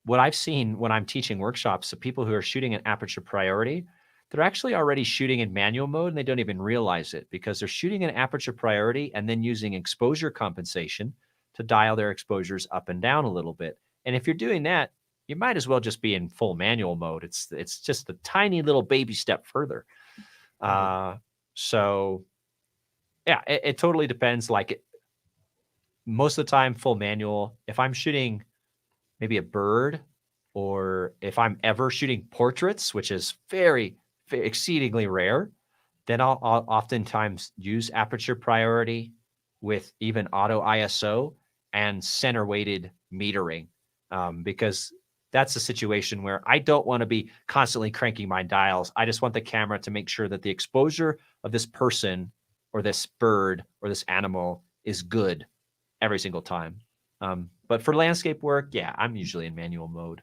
what I've seen when I'm teaching workshops of people who are shooting in aperture priority, they're actually already shooting in manual mode and they don't even realize it, because they're shooting in aperture priority and then using exposure compensation to dial their exposures up and down a little bit. And if you're doing that, you might as well just be in full manual mode. It's just a tiny little baby step further. So yeah, it totally depends. Like most of the time, full manual. If I'm shooting maybe a bird, or if I'm ever shooting portraits, which is very, very exceedingly rare, then I'll oftentimes use aperture priority with even auto ISO and center weighted metering, because that's a situation where I don't want to be constantly cranking my dials. I just want the camera to make sure that the exposure of this person or this bird or this animal is good every single time. But for landscape work, yeah, I'm usually in manual mode.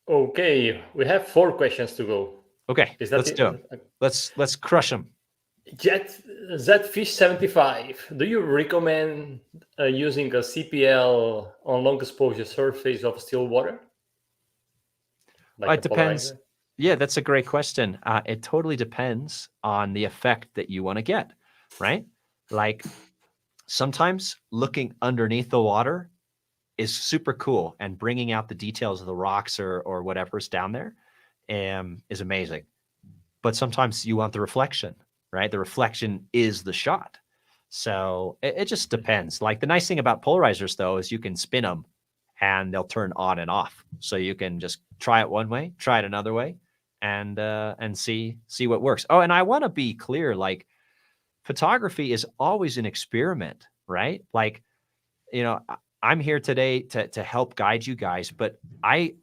Okay, we have 4 questions to go. Okay, let's do them. Let's crush them. Zfish75, do you recommend using a CPL on long exposure surface of still water? It depends. Polarizer? Yeah, that's a great question. It totally depends on the effect that you want to get, right? Like sometimes looking underneath the water is super cool, and bringing out the details of the rocks or whatever's down there is amazing. But sometimes you want the reflection, right? The reflection is the shot. So it just depends. Like the nice thing about polarizers, though, is you can spin them and they'll turn on and off. So you can just try it one way, try it another way, and see what works. Oh, and I want to be clear, like photography is always an experiment, right? Like, I'm here today to help guide you guys, but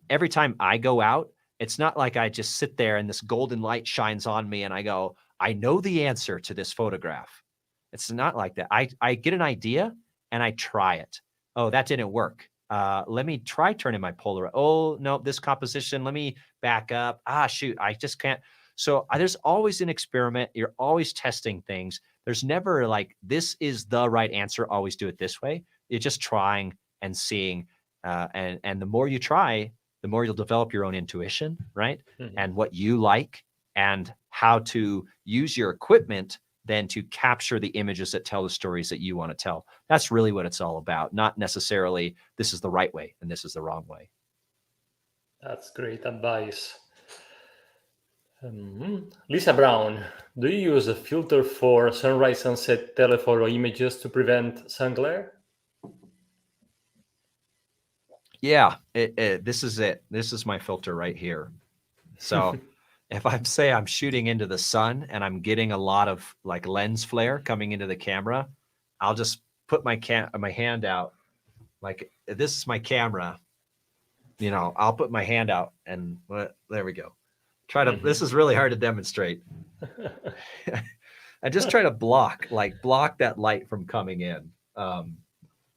every time I go out, it's not like I just sit there and this golden light shines on me and I go, I know the answer to this photograph. It's not like that. I get an idea and I try it. Oh, that didn't work. Let me try turning my Polaroid. Oh, no, this composition, let me back up. Shoot, I just can't. So there's always an experiment. You're always testing things. There's never like, this is the right answer. Always do it this way. You're just trying and seeing. And the more you try, the more you'll develop your own intuition, right? Mhm. And what you like and how to use your equipment then to capture the images that tell the stories that you want to tell. That's really what it's all about, not necessarily this is the right way and this is the wrong way. That's great advice. Lisa Brown, do you use a filter for sunrise sunset telephoto images to prevent sun glare? Yeah, this is it. This is my filter right here. So if I'm shooting into the sun and I'm getting a lot of like lens flare coming into the camera, I'll just put my hand out. Like, this is my camera, I'll put my hand out and there we go. This is really hard to demonstrate. I just try to block that light from coming in.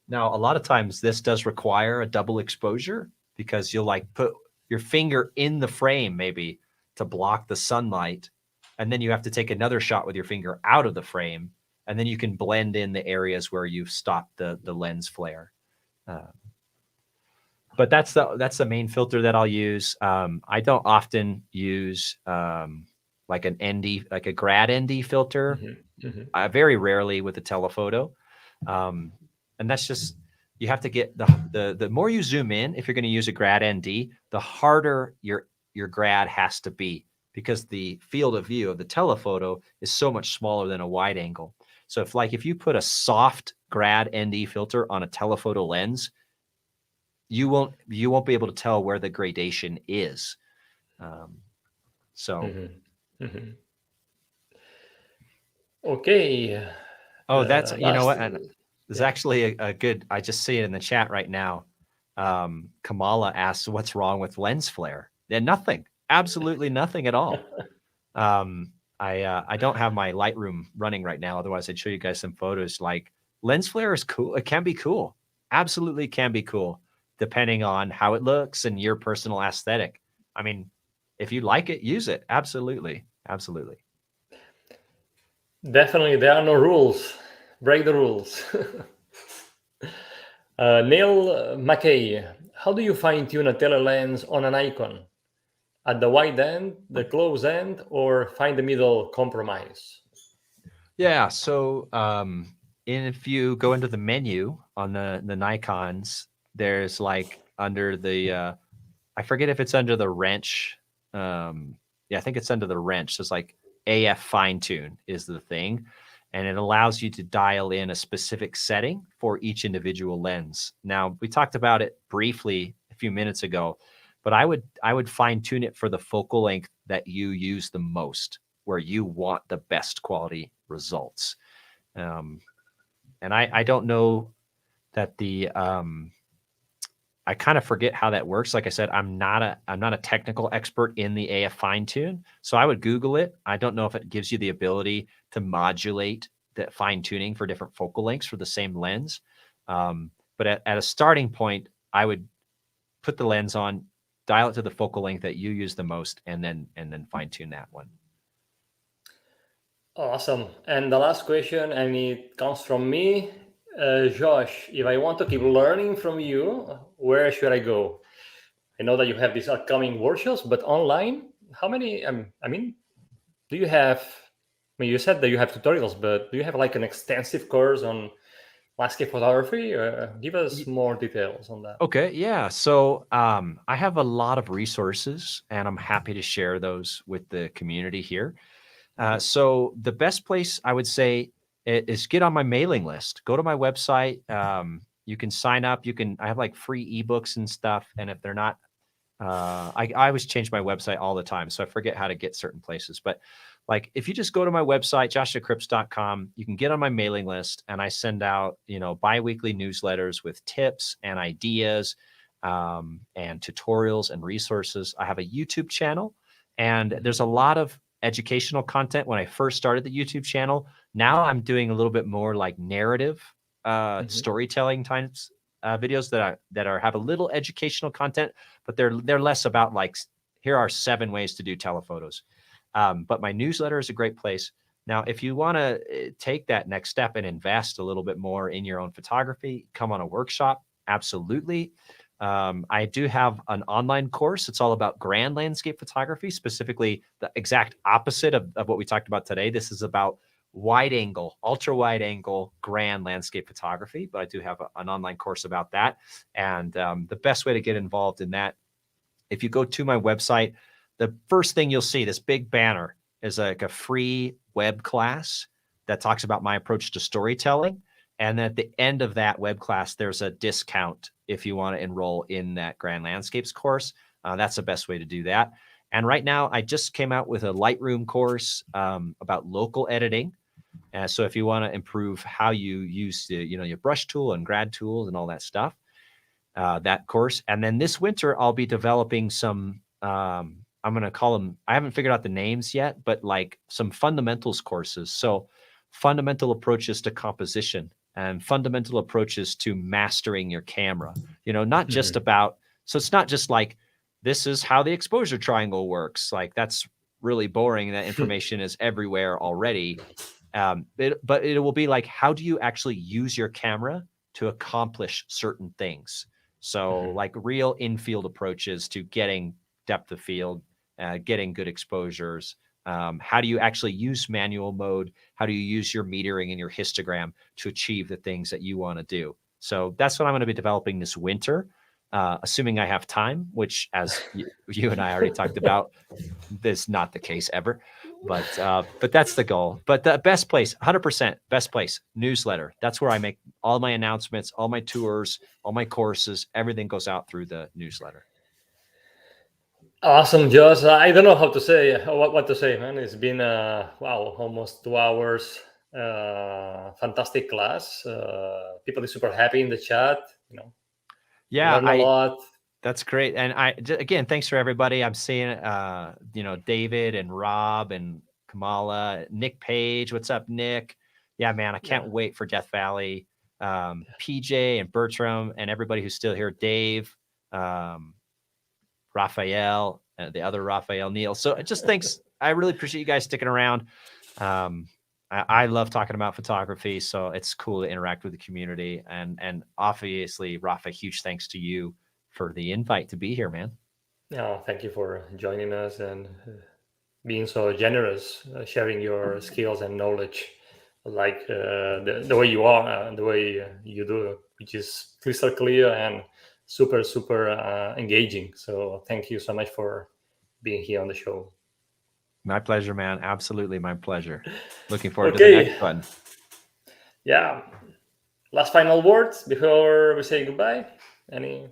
Now, a lot of times this does require a double exposure because you'll like put your finger in the frame maybe to block the sunlight. And then you have to take another shot with your finger out of the frame. And then you can blend in the areas where you've stopped the lens flare. But that's the main filter that I'll use. I don't often use like an ND, like a grad ND filter. Very rarely with the telephoto. And that's just, you have to get the more you zoom in, if you're going to use a grad ND, the harder your grad has to be because the field of view of the telephoto is so much smaller than a wide angle. So if you put a soft grad ND filter on a telephoto lens, you won't be able to tell where the gradation is. Okay. Oh, that's, you know what? And there's actually a good, I just see it in the chat right now. Kamala asks, what's wrong with lens flare? And nothing, absolutely nothing at all. I don't have my Lightroom running right now. Otherwise I'd show you guys some photos. Like, lens flare is cool. It can be cool. Absolutely can be cool, depending on how it looks and your personal aesthetic. I mean, if you like it, use it. Absolutely. Absolutely. Definitely, there are no rules. Break the rules. Neil McKay, how do you fine tune a telelens on an icon? At the wide end, the close end, or find the middle compromise? Yeah. So if you go into the menu on the Nikons, there's like under the I forget if it's under the wrench. Yeah, I think it's under the wrench. So it's like AF fine tune is the thing. And it allows you to dial in a specific setting for each individual lens. Now, we talked about it briefly a few minutes ago, but I would fine tune it for the focal length that you use the most, where you want the best quality results. And I don't know that I kind of forget how that works. Like I said, I'm not a technical expert in the AF fine tune, so I would Google it. I don't know if it gives you the ability to modulate that fine tuning for different focal lengths for the same lens. But at a starting point, I would put the lens on, dial it to the focal length that you use the most, and then fine tune that one. Awesome. And the last question, and it comes from me. Josh, if I want to keep learning from you, where should I go? I know that you have these upcoming workshops, but online, how many? Do you have? I mean, you said that you have tutorials, but do you have like an extensive course on landscape photography? Give us more details on that. Okay, yeah. So I have a lot of resources, and I'm happy to share those with the community here. So the best place I would say is get on my mailing list. Go to my website. You can sign up. I have like free ebooks and stuff. And if they're not I always change my website all the time, so I forget how to get certain places. But like, if you just go to my website, joshcripps.com, you can get on my mailing list, and I send out, bi-weekly newsletters with tips and ideas, and tutorials and resources. I have a YouTube channel, and there's a lot of educational content. When I first started the YouTube channel, now I'm doing a little bit more like narrative, storytelling types videos that have a little educational content, but they're less about like, here are 7 ways to do telephotos. But my newsletter is a great place. Now, if you want to take that next step and invest a little bit more in your own photography, come on a workshop. Absolutely. I do have an online course. It's all about grand landscape photography, specifically the exact opposite of what we talked about today. This is about wide angle, ultra wide angle, grand landscape photography. But I do have an online course about that. And the best way to get involved in that, if you go to my website, the first thing you'll see, this big banner, is like a free web class that talks about my approach to storytelling. And at the end of that web class, there's a discount if you want to enroll in that Grand Landscapes course. That's the best way to do that. And right now, I just came out with a Lightroom course about local editing. So if you want to improve how you use your brush tool and grad tools and all that stuff, that course. And then this winter, I'll be developing some, I'm going to call them, I haven't figured out the names yet, but like some fundamentals courses. So fundamental approaches to composition and fundamental approaches to mastering your camera, not just about, so it's not just like, this is how the exposure triangle works. Like, that's really boring. That information is everywhere already. But it will be like, how do you actually use your camera to accomplish certain things? So like real infield approaches to getting depth of field, getting good exposures. How do you actually use manual mode? How do you use your metering and your histogram to achieve the things that you want to do? So that's what I'm going to be developing this winter, assuming I have time, which, as you and I already talked about, is not the case ever. But that's the goal. But the best place, 100% best place, newsletter. That's where I make all my announcements, all my tours, all my courses. Everything goes out through the newsletter. Awesome, Josh. I don't know how to say what to say, man. It's been wow, almost 2 hours. Fantastic class. People are super happy in the chat. Yeah, learn a lot. That's great. And again, thanks for everybody. I'm seeing David and Rob and Kamala, Nick Page. What's up, Nick? Yeah, man, I can't wait for Death Valley. PJ and Bertram and everybody who's still here. Dave, Raphael, the other Raphael, Neil. So just thanks. I really appreciate you guys sticking around. I love talking about photography, so it's cool to interact with the community. And obviously, Rafa, huge thanks to you for the invite to be here, man. No, thank you for joining us and being so generous, sharing your skills and knowledge, like the way you are and the way you do, which is crystal clear and super, super engaging. So thank you so much for being here on the show. My pleasure, man. Absolutely my pleasure. Looking forward to the next one. Yeah. Last final words before we say goodbye? Any?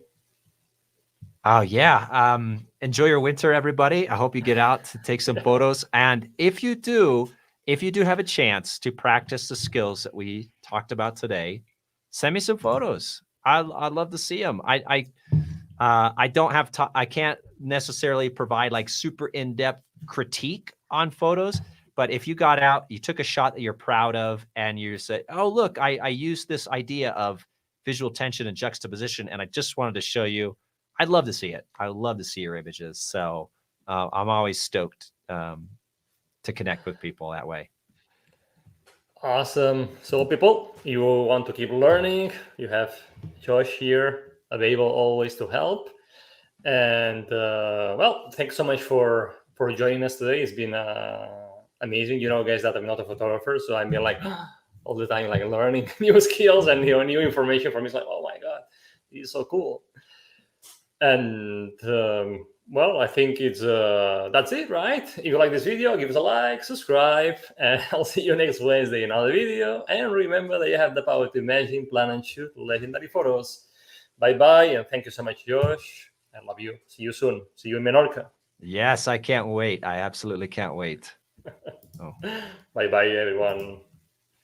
Oh, yeah. Enjoy your winter, everybody. I hope you get out to take some photos. And if you do have a chance to practice the skills that we talked about today, send me some photos. I'd love to see them. I don't have I can't necessarily provide like super in-depth critique on photos, but if you got out, you took a shot that you're proud of, and you said, oh, look, I used this idea of visual tension and juxtaposition, and I just wanted to show you, I'd love to see it. I would love to see your images. So I'm always stoked to connect with people that way. Awesome. So people, you want to keep learning, you have Josh here available always to help. And well, thanks so much for joining us today. It's been amazing. Guys, that I'm not a photographer, so I'm like all the time like learning new skills and new information from me. It's like, oh my god, this is so cool. And well, I think it's that's it, right? If you like this video, give us a like, subscribe, and I'll see you next Wednesday in another video. And remember that you have the power to imagine, plan, and shoot legendary photos. Bye-bye, and thank you so much, Josh. I love you. See you soon. See you in Menorca. Yes, I can't wait. I absolutely can't wait. Oh. Bye bye, everyone.